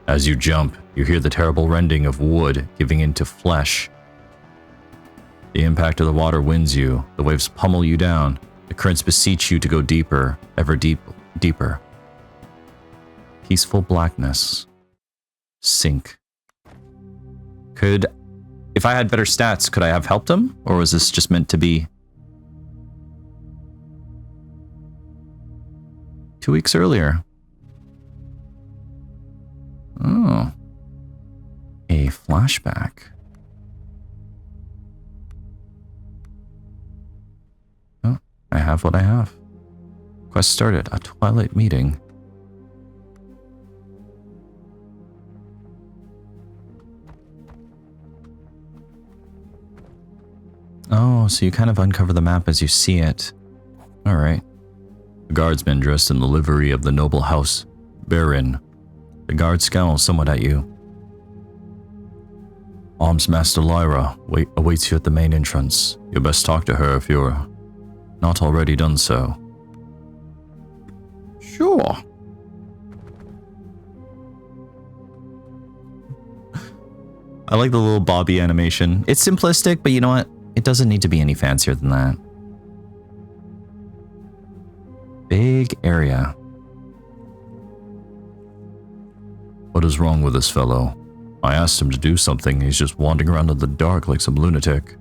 As you jump, you hear the terrible rending of wood giving into flesh. The impact of the water winds you, the waves pummel you down, the currents beseech you to go deeper, ever deeper. Peaceful blackness. Sink. If I had better stats, could I have helped him? Or was this just meant to be 2 weeks earlier? Oh. A flashback. Oh, I have what I have. Quest started. A twilight meeting. Oh, so you kind of uncover the map as you see it. Alright. A guardsman dressed in the livery of the noble house Baron. The guard scowls somewhat at you. Arms Master Lyra awaits you at the main entrance. You'll best talk to her if you're not already done so. Sure. I like the little Bobby animation. It's simplistic, but you know what? It doesn't need to be any fancier than that. Big area. What is wrong with this fellow? I asked him to do something. He's just wandering around in the dark like some lunatic.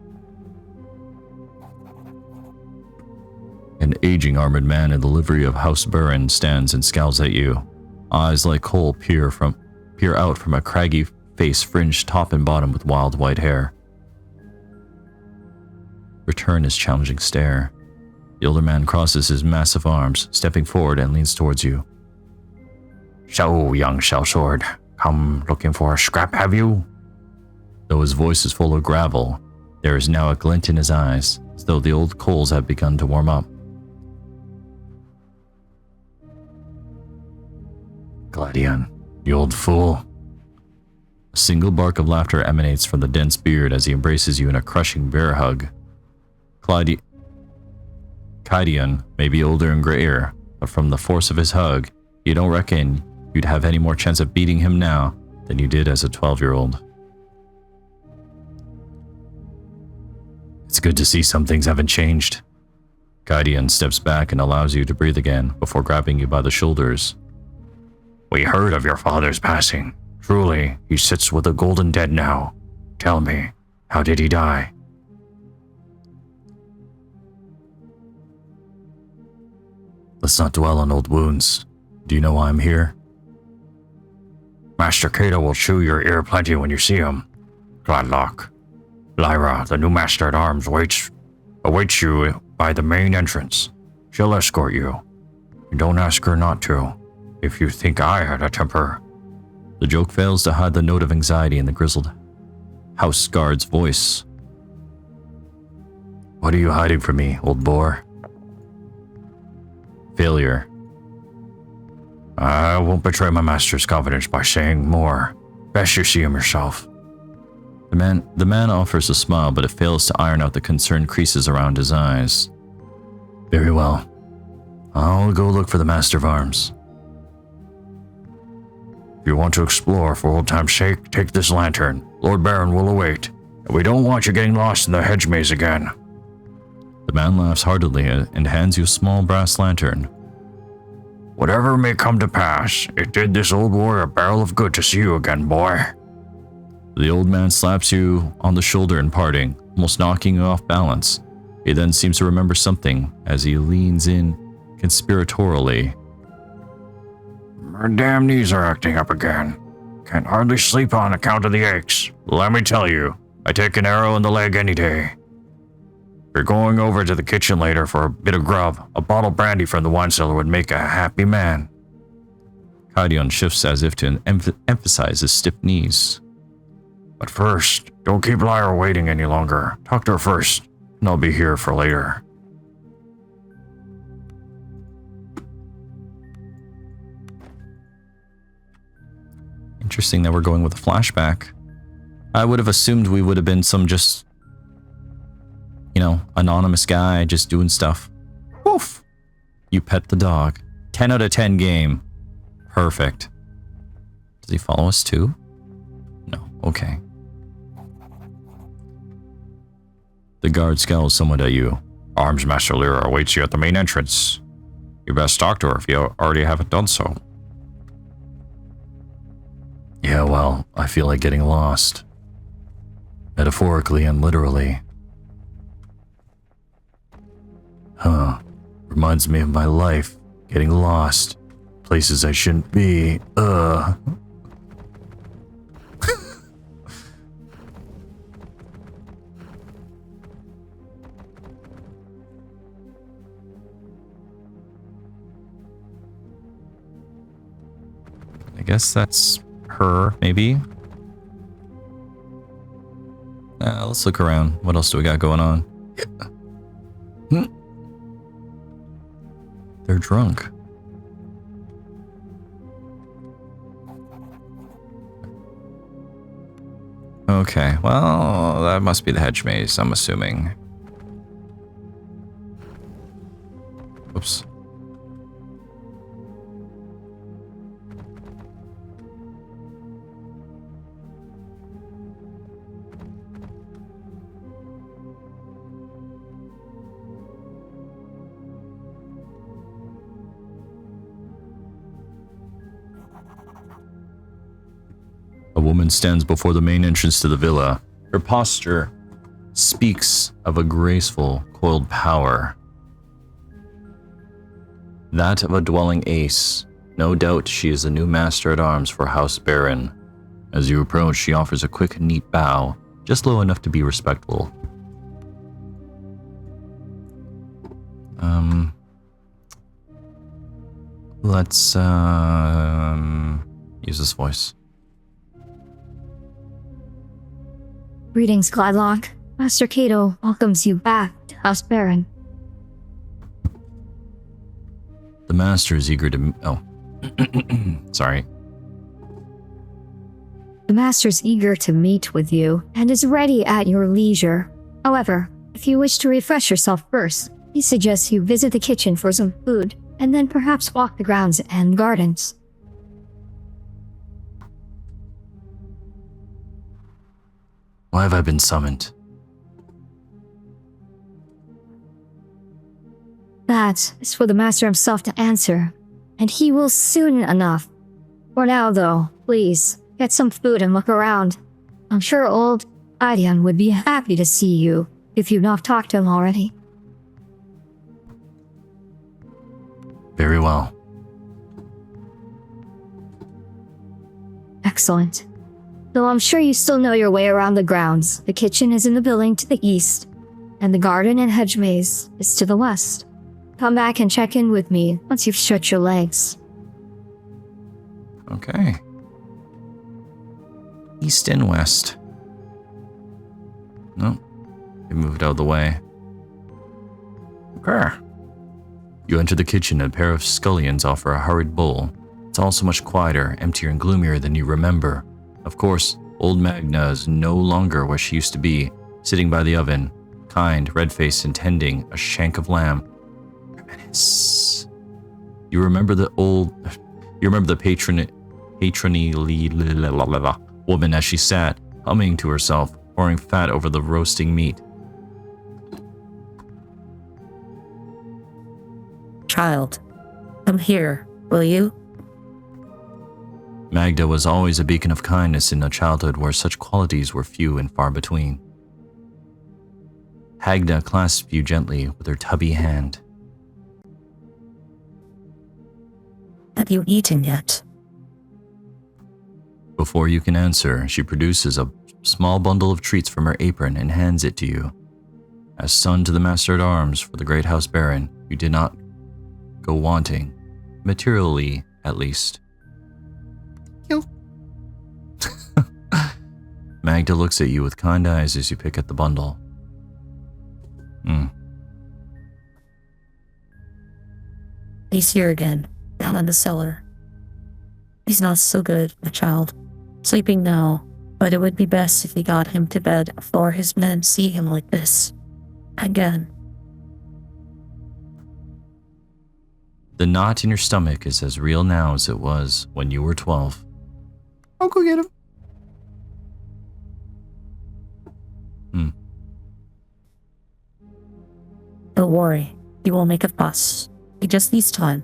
An aging armored man in the livery of House Baron stands and scowls at you. Eyes like coal peer out from a craggy face fringed top and bottom with wild white hair. Return his challenging stare. The older man crosses his massive arms, stepping forward and leans towards you. So, young sellsword, come looking for a scrap, have you? Though his voice is full of gravel, there is now a glint in his eyes, as though the old coals have begun to warm up. Gladion, you old fool. A single bark of laughter emanates from the dense beard as he embraces you in a crushing bear hug. Kydian may be older and grayer, but from the force of his hug, you don't reckon you'd have any more chance of beating him now than you did as a 12-year-old. It's good to see some things haven't changed. Kydian steps back and allows you to breathe again before grabbing you by the shoulders. We heard of your father's passing. Truly, he sits with the golden dead now. Tell me, how did he die? Let's not dwell on old wounds. Do you know why I'm here? Master Cato will chew your ear plenty when you see him. Gladlock. Lyra, the new Master-at-Arms, awaits you by the main entrance. She'll escort you. And don't ask her not to, if you think I had a temper. The joke fails to hide the note of anxiety in the grizzled house guard's voice. What are you hiding from me, old boar? Failure. I won't betray my master's confidence by saying more. Best you see him yourself. The man offers a smile, but it fails to iron out the concerned creases around his eyes. Very well. I'll go look for the Master of Arms. If you want to explore for old time's sake, take this lantern. Lord Baron will await, and we don't want you getting lost in the hedge maze again. The man laughs heartily and hands you a small brass lantern. Whatever may come to pass, it did this old warrior a barrel of good to see you again, boy. The old man slaps you on the shoulder in parting, almost knocking you off balance. He then seems to remember something as he leans in conspiratorially. My damn knees are acting up again. Can't hardly sleep on account of the aches. Let me tell you, I take an arrow in the leg any day. You're going over to the kitchen later for a bit of grub. A bottle of brandy from the wine cellar would make a happy man. Kaidion shifts as if to emphasize his stiff knees. But first, don't keep Lyra waiting any longer. Talk to her first, and I'll be here for later. Interesting that we're going with a flashback. I would have assumed we would have been some just, anonymous guy just doing stuff. Woof! You pet the dog. 10 out of 10 game. Perfect. Does he follow us too? No. Okay. The guard scowls somewhat at you. Arms Master Lyra awaits you at the main entrance. You best talk to her if you already haven't done so. Yeah, well, I feel like getting lost. Metaphorically and literally. Huh. Reminds me of my life. Getting lost. Places I shouldn't be. I guess that's her, maybe. Let's look around. What else do we got going on? They're drunk. Okay, well, that must be the hedge maze, I'm assuming. Oops. A woman stands before the main entrance to the villa. Her posture speaks of a graceful, coiled power. That of a dwelling ace. No doubt she is the new master at arms for House Baron. As you approach, she offers a quick, neat bow, just low enough to be respectful. Let's use this voice. Greetings, Gladlock. Master Cato welcomes you back to House Baron. The master is eager to... Oh. Sorry. The master's eager to meet with you and is ready at your leisure. However, if you wish to refresh yourself first, he suggests you visit the kitchen for some food and then perhaps walk the grounds and gardens. Why have I been summoned? That is for the master himself to answer, and he will soon enough. For now, though, please, get some food and look around. I'm sure old Idra would be happy to see you, if you've not talked to him already. Very well. Excellent. Though I'm sure you still know your way around the grounds, the kitchen is in the building to the east, and the garden and hedge maze is to the west. Come back and check in with me once you've stretched your legs. Okay. East and west. No, they moved out of the way. Okay. You enter the kitchen and a pair of scullions offer a hurried bowl. It's all so much quieter, emptier, and gloomier than you remember. Of course, old Magna is no longer where she used to be, sitting by the oven, kind, red-faced, and tending a shank of lamb. Reminisce. You remember the patrony woman as she sat, humming to herself, pouring fat over the roasting meat. Child, come here, will you? Magda was always a beacon of kindness in a childhood where such qualities were few and far between. Hagda clasped you gently with her tubby hand. Have you eaten yet? Before you can answer, she produces a small bundle of treats from her apron and hands it to you. As son to the Master-at-Arms for the great House Baron, you did not go wanting, materially at least. You. Magda looks at you with kind eyes as you pick at the bundle. He's here again, down in the cellar. He's not so good, my child. Sleeping now, but it would be best if he got him to bed before his men see him like this. Again. The knot in your stomach is as real now as it was when you were 12. I'll go get him. Don't worry, he won't make a fuss. He just needs time.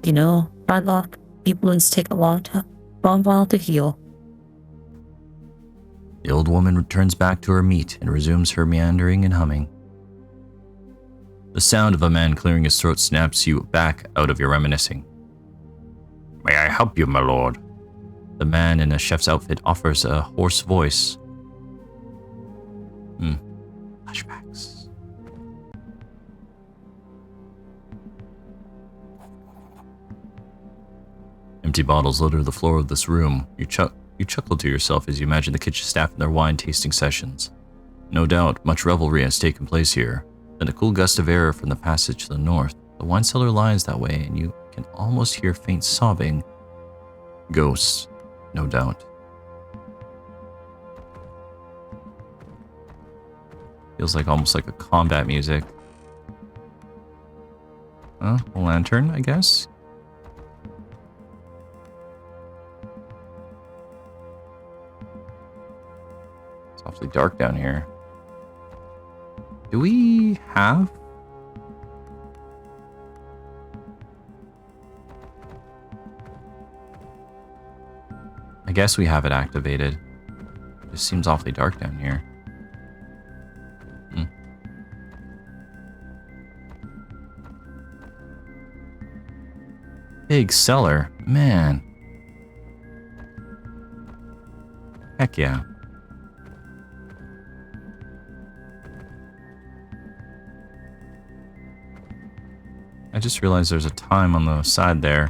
You know, bad luck, deep wounds take a long while to heal. The old woman returns back to her meat and resumes her meandering and humming. The sound of a man clearing his throat snaps you back out of your reminiscing. May I help you, my lord? The man in a chef's outfit offers a hoarse voice. Flashbacks. Empty bottles litter the floor of this room. You chuckle to yourself as you imagine the kitchen staff in their wine-tasting sessions. No doubt, much revelry has taken place here. Then a cool gust of air from the passage to the north. The wine cellar lies that way, and you can almost hear faint sobbing. Ghosts, no doubt. Feels like almost like a combat music. A lantern, I guess? It's awfully dark down here. Do we have? I guess we have it activated. It just seems awfully dark down here. Big cellar, man. Heck yeah. I just realized there's a time on the side there.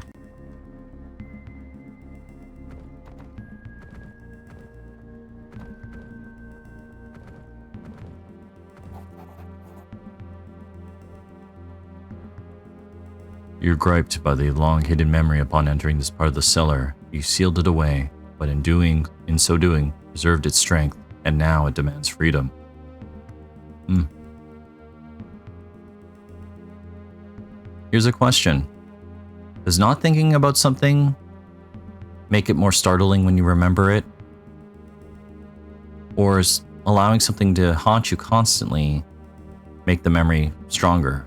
You're griped by the long-hidden memory upon entering this part of the cellar. You sealed it away, but in so doing, preserved its strength, and now it demands freedom. Here's a question. Does not thinking about something make it more startling when you remember it? Or is allowing something to haunt you constantly make the memory stronger?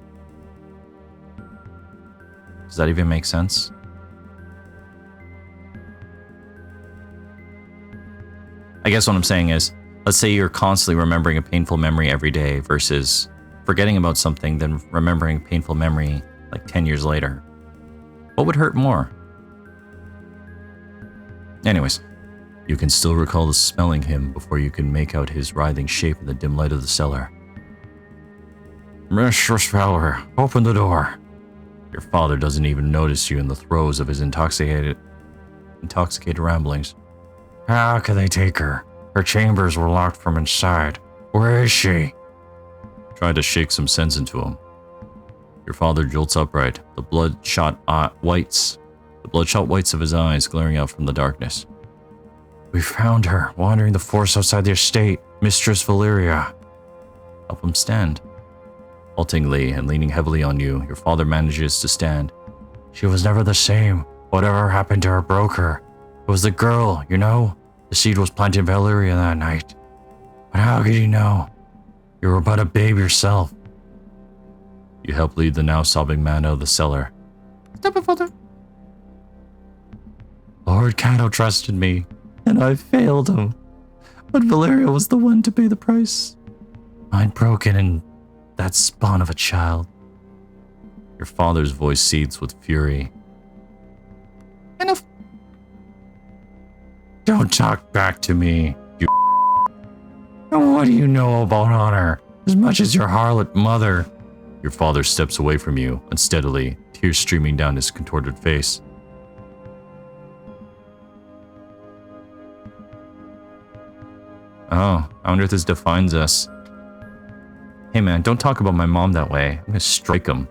Does that even make sense? I guess what I'm saying is, let's say you're constantly remembering a painful memory every day versus forgetting about something, then remembering a painful memory like 10 years later. What would hurt more? Anyways, you can still recall the smelling him before you can make out his writhing shape in the dim light of the cellar. Mistress Valerie, open the door. Your father doesn't even notice you in the throes of his intoxicated ramblings. How can they take her? Her chambers were locked from inside. Where is she? Try to shake some sense into him. Your father jolts upright, the bloodshot whites of his eyes glaring out from the darkness. We found her, wandering the forest outside the estate, Mistress Valeria. Help him stand. Haltingly and leaning heavily on you, your father manages to stand. She was never the same. Whatever happened to her broke her. It was the girl, you know? The seed was planted in Valeria that night. But how could you know? You were but a babe yourself. You help lead the now sobbing man out of the cellar. Stop it, father. Lord Cato trusted me, and I failed him. But Valeria was the one to pay the price. Mind broken and that spawn of a child. Your father's voice seethes with fury. Enough. Don't talk back to me, you. And what do you know about honor? As much as your harlot mother. Your father steps away from you, unsteadily, tears streaming down his contorted face. Oh, I wonder if this defines us. Hey man, don't talk about my mom that way. I'm gonna strike him.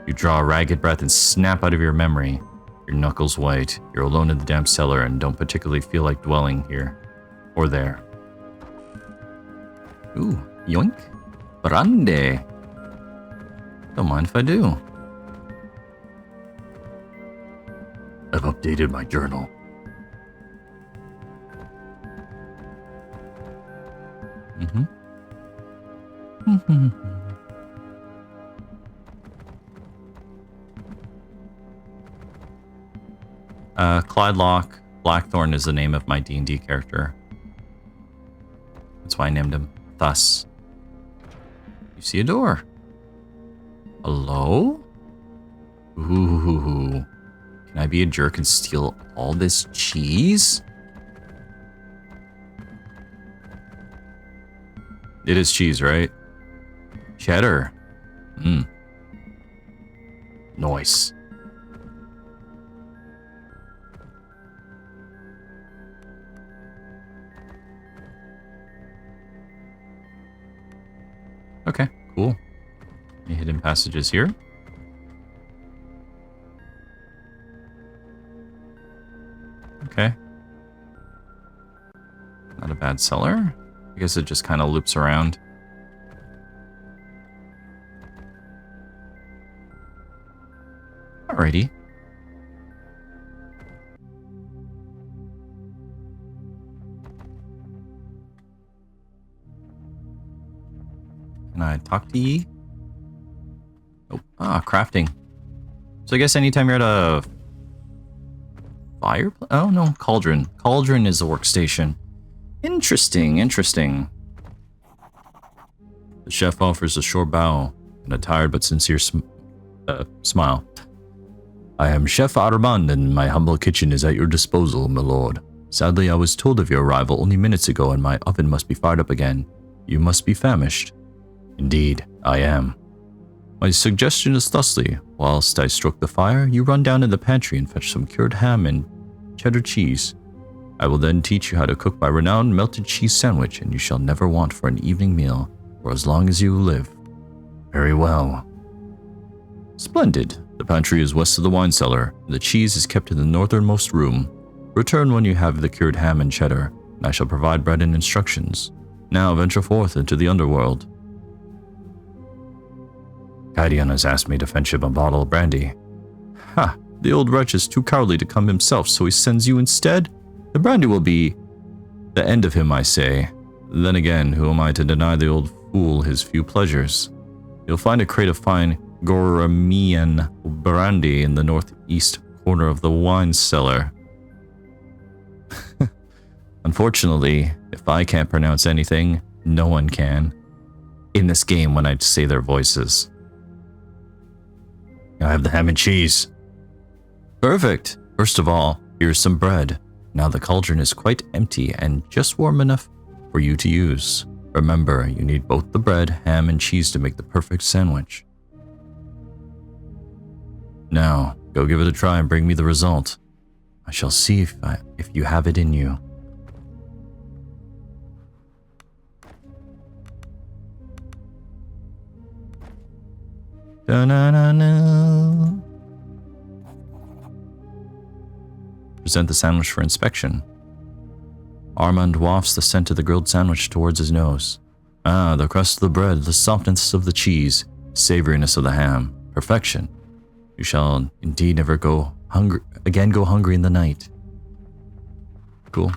You draw a ragged breath and snap out of your memory. Your knuckles white. You're alone in the damp cellar and don't particularly feel like dwelling here. Or there. Ooh, yoink. Grande. Don't mind if I do. I've updated my journal. Clyde Locke Blackthorn is the name of my D&D character. That's why I named him thus. You see a door. Hello? Ooh. Can I be a jerk and steal all this cheese? It is cheese, right? Cheddar. Nice. Okay, cool. Any hidden passages here? Okay. Not a bad cellar. I guess it just kind of loops around. Alrighty. Can I talk to ye? Nope. Ah, crafting. So I guess anytime you're at a fireplace? Oh no, cauldron. Cauldron is a workstation. Interesting. The chef offers a short bow and a tired but sincere smile. I am Chef Armand, and my humble kitchen is at your disposal, my lord. Sadly, I was told of your arrival only minutes ago, and my oven must be fired up again. You must be famished. Indeed, I am. My suggestion is thusly: whilst I stroke the fire, you run down in the pantry and fetch some cured ham and cheddar cheese. I will then teach you how to cook my renowned melted cheese sandwich, and you shall never want for an evening meal for as long as you live. Very well. Splendid. The pantry is west of the wine cellar, and the cheese is kept in the northernmost room. Return when you have the cured ham and cheddar, and I shall provide bread and instructions. Now venture forth into the underworld. Gideon has asked me to fetch him a bottle of brandy. Ha! The old wretch is too cowardly to come himself, so he sends you instead? The brandy will be the end of him, I say. Then again, who am I to deny the old fool his few pleasures? You'll find a crate of fine Goramian brandy in the northeast corner of the wine cellar. Unfortunately, if I can't pronounce anything, no one can. In this game when I say their voices. I have the ham and cheese. Perfect. First of all, here's some bread. Now the cauldron is quite empty and just warm enough for you to use. Remember, you need both the bread, ham, and cheese to make the perfect sandwich. Now, go give it a try and bring me the result. I shall see if you have it in you. Da-na-na-na. Present the sandwich for inspection. Armand wafts the scent of the grilled sandwich towards his nose. Ah, the crust of the bread, the softness of the cheese, savoriness of the ham. Perfection. You shall indeed never go hungry in the night. Cool.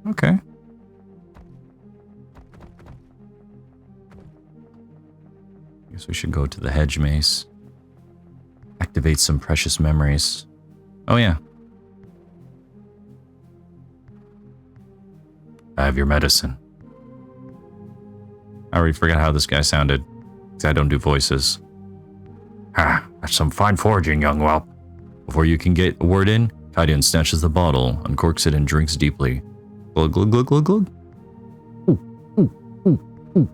Okay. Guess we should go to the hedge maze. Activate some precious memories. Oh yeah. I have your medicine. I already forgot how this guy sounded, because I don't do voices. Ah, that's some fine foraging, young whelp. Before you can get a word in, Kaidian snatches the bottle, uncorks it, and drinks deeply. Glug, glug, glug, glug, glug. Ooh.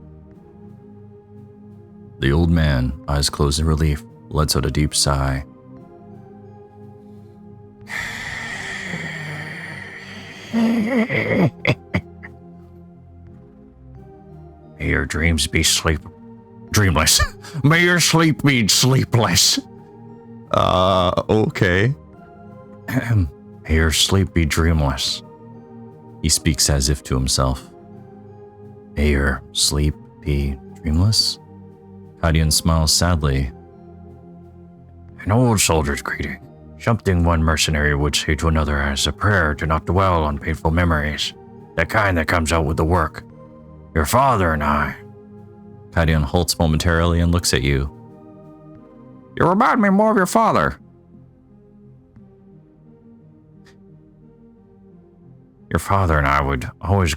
The old man, eyes closed in relief, lets out a deep sigh. May your dreams be dreamless. May your sleep be sleepless. Okay. May your sleep be dreamless. He speaks as if to himself. May your sleep be dreamless? Kadian smiles sadly. An old soldier's greeting. Something one mercenary would say to another as a prayer to not dwell on painful memories. The kind that comes out with the work. Your father and I. Kadian halts momentarily and looks at you. You remind me more of your father. Your father and I would always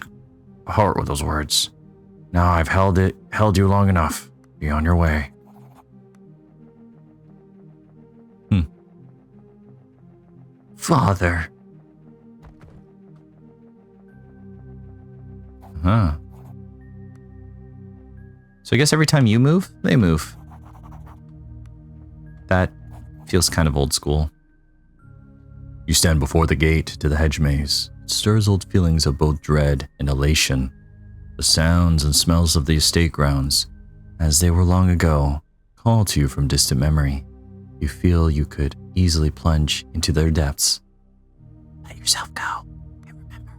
part with those words. Now I've held you long enough. Be on your way. Father. Huh. So I guess every time you move, they move. That feels kind of old school. You stand before the gate to the hedge maze. It stirs old feelings of both dread and elation. The sounds and smells of the estate grounds, as they were long ago, call to you from distant memory. You feel you could easily plunge into their depths. Let yourself go and remember.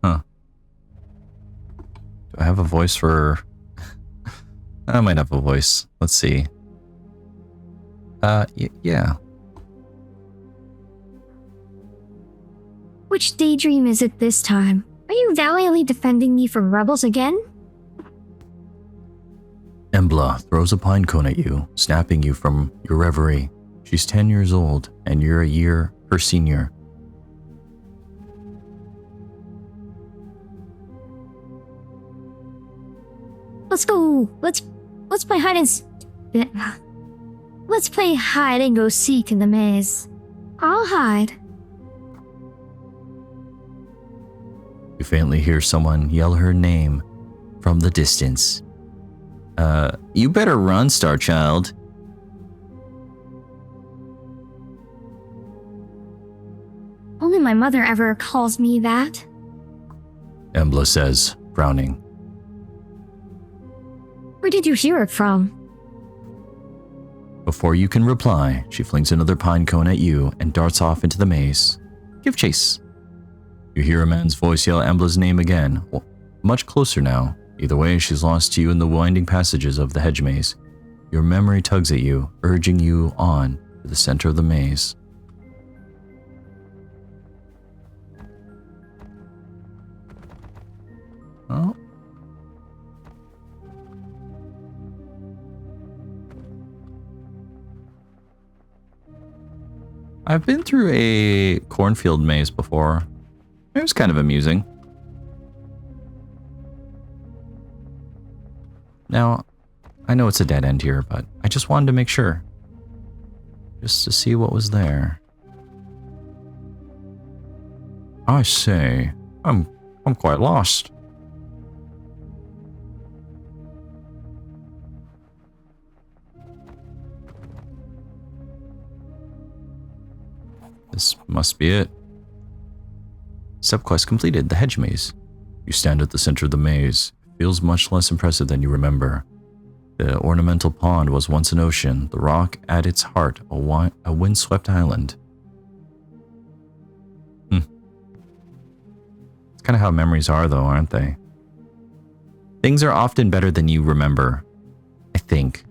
Huh. Do I have a voice for... I might have a voice. Let's see. Yeah. Which daydream is it this time? Are you valiantly defending me from rebels again? Embla throws a pine cone at you, snapping you from your reverie. She's 10 years old, and you're a year her senior. Let's go. Let's play hide and let's play hide and go seek in the maze. I'll hide. You faintly hear someone yell her name from the distance. You better run, Star Child. Only my mother ever calls me that. Embla says, frowning. Where did you hear it from? Before you can reply, she flings another pine cone at you and darts off into the maze. Give chase. You hear a man's voice yell Embla's name again, much closer now. Either way, she's lost to you in the winding passages of the hedge maze. Your memory tugs at you, urging you on to the center of the maze. Oh. I've been through a cornfield maze before. It was kind of amusing. Now, I know it's a dead end here, but I just wanted to make sure. Just to see what was there. I say, I'm quite lost. This must be it. Subquest completed, the hedge maze. You stand at the center of the maze. It feels much less impressive than you remember. The ornamental pond was once an ocean, the rock at its heart a windswept island. It's kind of how memories are though, aren't they? Things are often better than you remember, I think.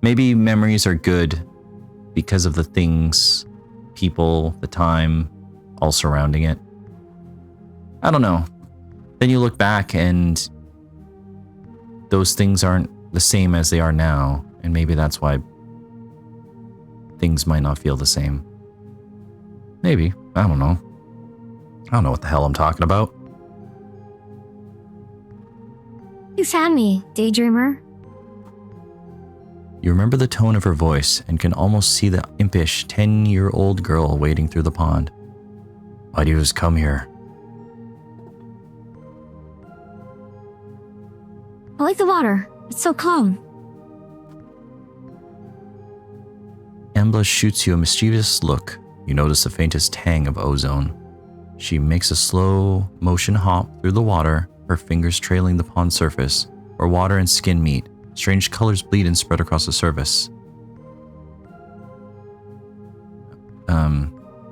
Maybe memories are good because of the things, people, the time, all surrounding it. I don't know. Then you look back and those things aren't the same as they are now, and maybe that's why things might not feel the same. Maybe. I don't know. I don't know what the hell I'm talking about. You found me, daydreamer. You remember the tone of her voice and can almost see the impish 10-year-old girl wading through the pond. Why do you just come here? I like the water. It's so calm. Embla shoots you a mischievous look. You notice the faintest tang of ozone. She makes a slow motion hop through the water, her fingers trailing the pond surface, where water and skin meet. Strange colors bleed and spread across the surface.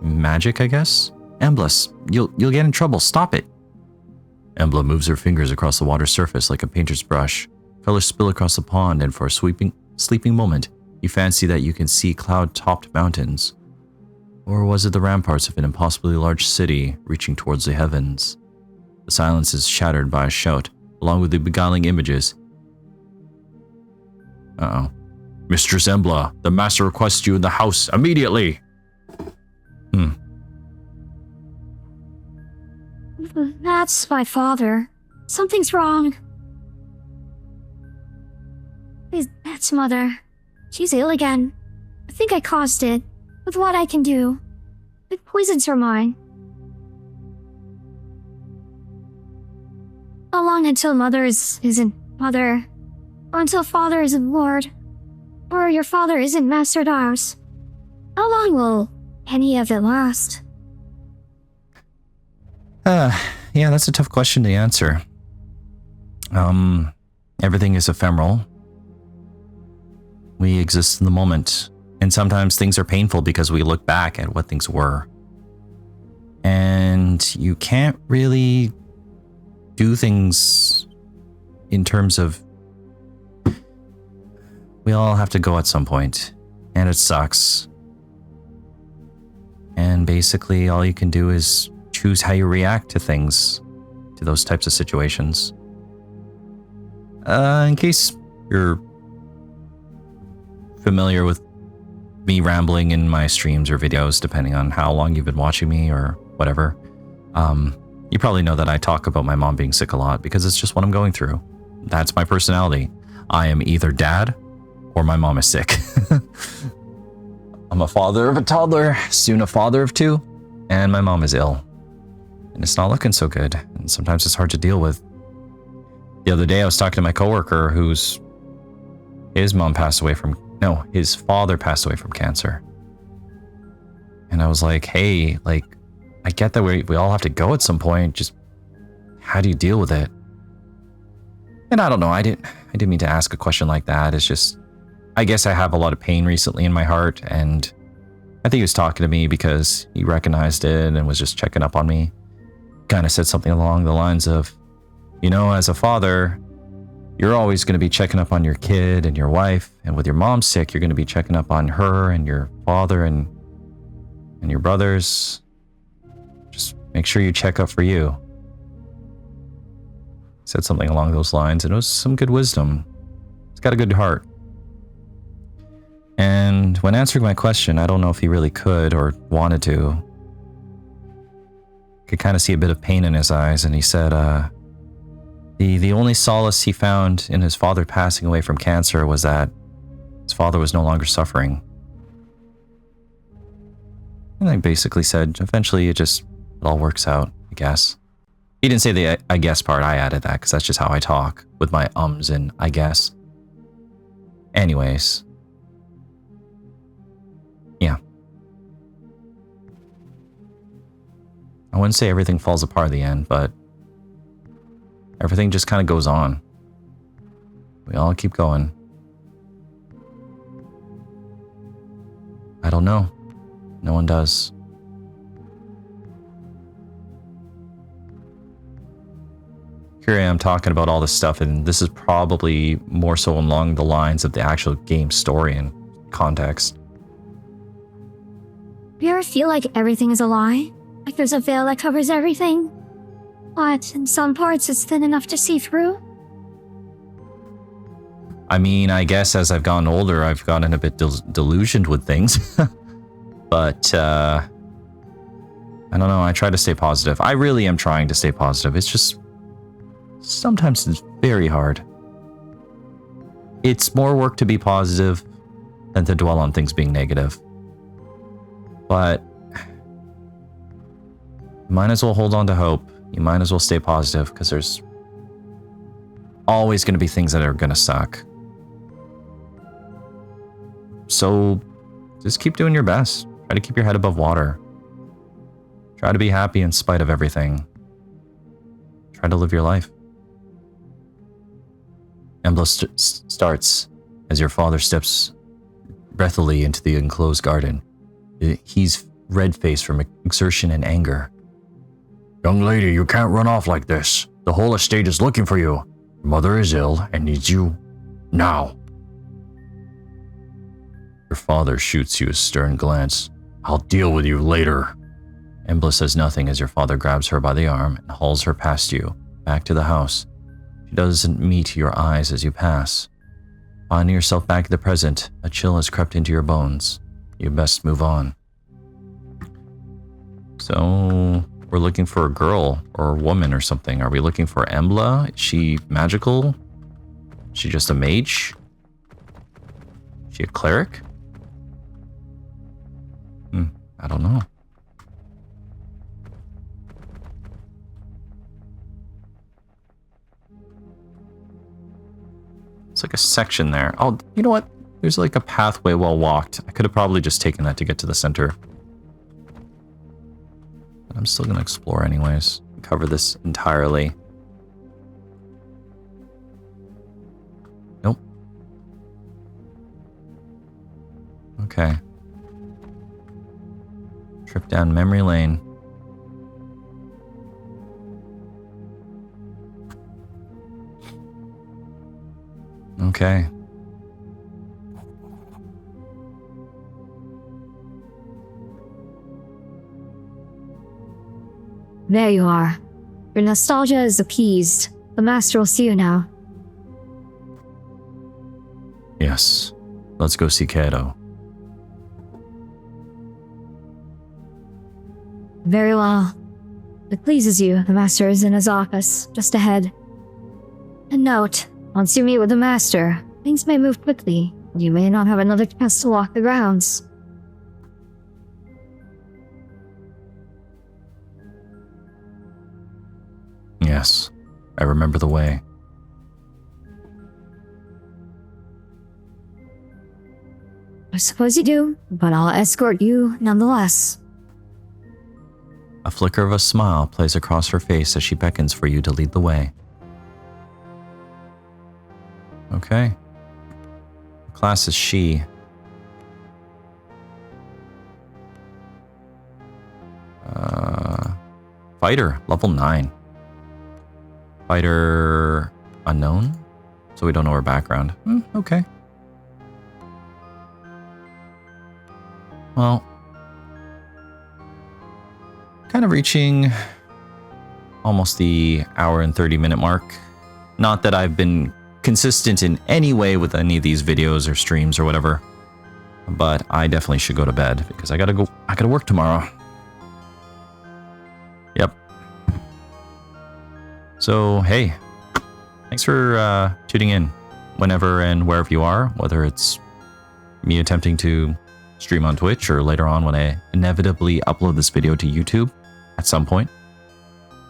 Magic, I guess? Embla, you'll get in trouble. Stop it. Embla moves her fingers across the water surface like a painter's brush. Colors spill across the pond, and for a sleeping moment, you fancy that you can see cloud-topped mountains. Or was it the ramparts of an impossibly large city reaching towards the heavens? The silence is shattered by a shout, along with the beguiling images. Uh-oh. Mistress Embla, the master requests you in the house immediately! That's my father. Something's wrong. That's Mother. She's ill again. I think I caused it. With what I can do. It poisons her mind. How long until Mother isn't Mother? Or until Father isn't Lord? Or your father isn't Master at Arms? How long will any of it last? Yeah, that's a tough question to answer. Everything is ephemeral. We exist in the moment. And sometimes things are painful because we look back at what things were. And you can't really do things in terms of... We all have to go at some point, and it sucks. And basically all you can do is choose how you react to things, to those types of situations. In case you're familiar with me rambling in my streams or videos, depending on how long you've been watching me or whatever, you probably know that I talk about my mom being sick a lot because it's just what I'm going through. That's my personality. I am either dad or my mom is sick. I'm a father of a toddler, soon a father of two, and my mom is ill. And it's not looking so good, and sometimes it's hard to deal with. The other day I was talking to my coworker his father passed away from cancer. And I was like, hey, I get that we all have to go at some point, just how do you deal with it? And I don't know, I didn't mean to ask a question like that. It's just, I guess I have a lot of pain recently in my heart, and I think he was talking to me because he recognized it and was just checking up on me. Kind of said something along the lines of, as a father, you're always going to be checking up on your kid and your wife, and with your mom sick, you're going to be checking up on her and your father and your brothers. Just make sure you check up for you. Said something along those lines, and it was some good wisdom. He's got a good heart. And when answering my question, I don't know if he really could or wanted to. Could kind of see a bit of pain in his eyes, and he said, the only solace he found in his father passing away from cancer was that his father was no longer suffering. And I basically said, eventually it all works out, I guess. He didn't say the I guess part, I added that, because that's just how I talk, with my ums and I guess. Anyways. Yeah. I wouldn't say everything falls apart at the end, but everything just kind of goes on. We all keep going. I don't know. No one does. Here I am talking about all this stuff, and this is probably more so along the lines of the actual game story and context. Do you ever feel like everything is a lie? Like there's a veil that covers everything? But in some parts it's thin enough to see through? I mean, I guess as I've gotten older, I've gotten a bit delusioned with things. But, I don't know, I try to stay positive. I really am trying to stay positive. It's just, sometimes it's very hard. It's more work to be positive than to dwell on things being negative. But you might as well hold on to hope. You might as well stay positive, because there's always going to be things that are going to suck. So just keep doing your best. Try to keep your head above water. Try to be happy in spite of everything. Try to live your life. Embla starts as your father steps breathily into the enclosed garden. He's red-faced from exertion and anger. Young lady, you can't run off like this. The whole estate is looking for you. Your mother is ill and needs you now. Your father shoots you a stern glance. I'll deal with you later. Embla says nothing as your father grabs her by the arm and hauls her past you, back to the house. She doesn't meet your eyes as you pass. Finding yourself back in the present, a chill has crept into your bones. You best move on. So, we're looking for a girl or a woman or something. Are we looking for Embla? Is she magical? Is she just a mage? Is she a cleric? I don't know. It's like a section there. Oh, you know what? There's like a pathway well walked. I could have probably just taken that to get to the center. But I'm still going to explore anyways. Cover this entirely. Nope. Okay. Trip down memory lane. Okay. There you are. Your nostalgia is appeased. The master will see you now. Yes. Let's go see Kato. Very well. If it pleases you, the master is in his office, just ahead. And note, once you meet with the master, things may move quickly, and you may not have another chance to walk the grounds. Yes, I remember the way. I suppose you do, but I'll escort you nonetheless. A flicker of a smile plays across her face as she beckons for you to lead the way. Okay. Class is she. Fighter, level 9. Fighter unknown? So we don't know her background. Okay. Well, kind of reaching almost the hour and 30-minute mark. Not that I've been consistent in any way with any of these videos or streams or whatever, but I definitely should go to bed because I gotta work tomorrow. Yep. So, hey, thanks for tuning in whenever and wherever you are, whether it's me attempting to stream on Twitch or later on when I inevitably upload this video to YouTube at some point,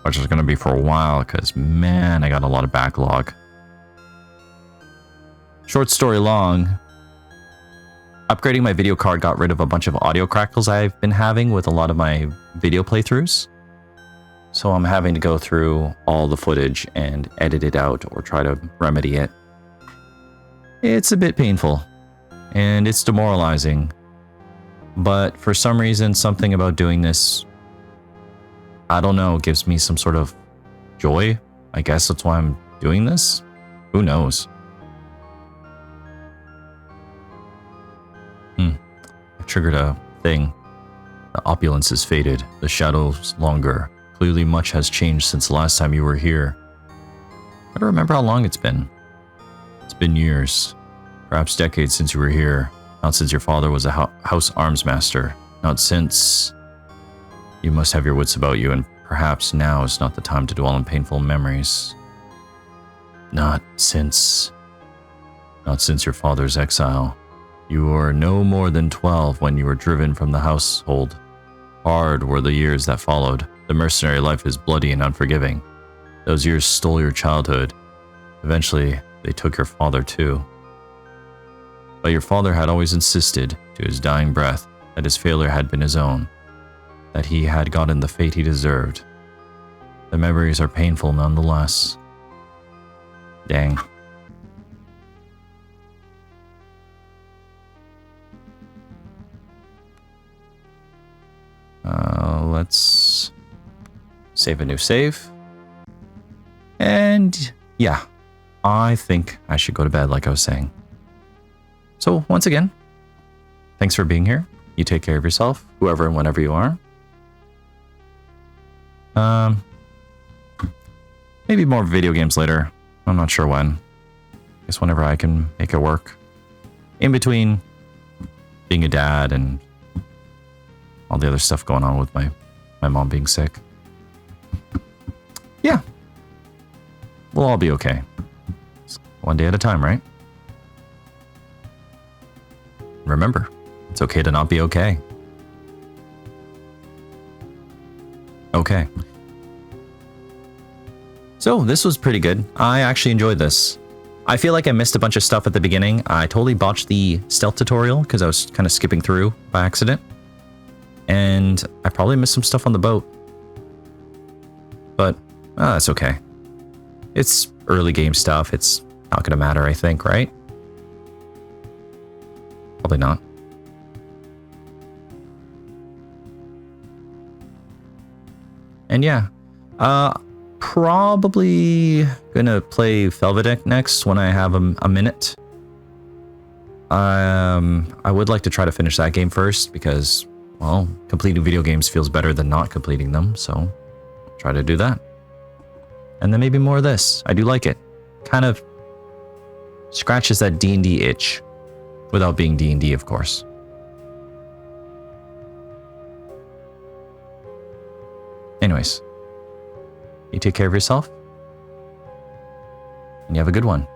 which is going to be for a while because, man, I got a lot of backlog. Short story long, upgrading my video card got rid of a bunch of audio crackles I've been having with a lot of my video playthroughs. So I'm having to go through all the footage and edit it out or try to remedy it. It's a bit painful and it's demoralizing, but for some reason, something about doing this, I don't know, gives me some sort of joy. I guess that's why I'm doing this. Who knows? I triggered a thing. The opulence is faded, the shadows longer. Clearly much has changed since the last time you were here. I don't remember how long it's been. It's been years. Perhaps decades since you were here. Not since your father was a house arms master. Not since... You must have your wits about you, and perhaps now is not the time to dwell on painful memories. Not since... Not since your father's exile. You were no more than 12 when you were driven from the household. Hard were the years that followed. The mercenary life is bloody and unforgiving. Those years stole your childhood. Eventually, they took your father too. But your father had always insisted, to his dying breath, that his failure had been his own, that he had gotten the fate he deserved. The memories are painful nonetheless. Dang. Let's save a new save. And yeah, I think I should go to bed like I was saying. So once again, thanks for being here. You take care of yourself, whoever and whenever you are. Maybe more video games later. I'm not sure when. I guess whenever I can make it work. In between being a dad and all the other stuff going on with my mom being sick. Yeah. We'll all be okay. It's one day at a time, right? Remember, it's okay to not be okay. Okay. So this was pretty good. I actually enjoyed this. I feel like I missed a bunch of stuff at the beginning. I totally botched the stealth tutorial because I was kind of skipping through by accident. And I probably missed some stuff on the boat. But that's okay. It's early game stuff. It's not going to matter, I think, right? Probably not. And yeah, probably gonna play Velvedek next when I have a minute. I would like to try to finish that game first because, well, completing video games feels better than not completing them, so I'll try to do that. And then maybe more of this. I do like it. Kind of scratches that D&D itch, without being D&D, of course. Anyways, you take care of yourself, and you have a good one.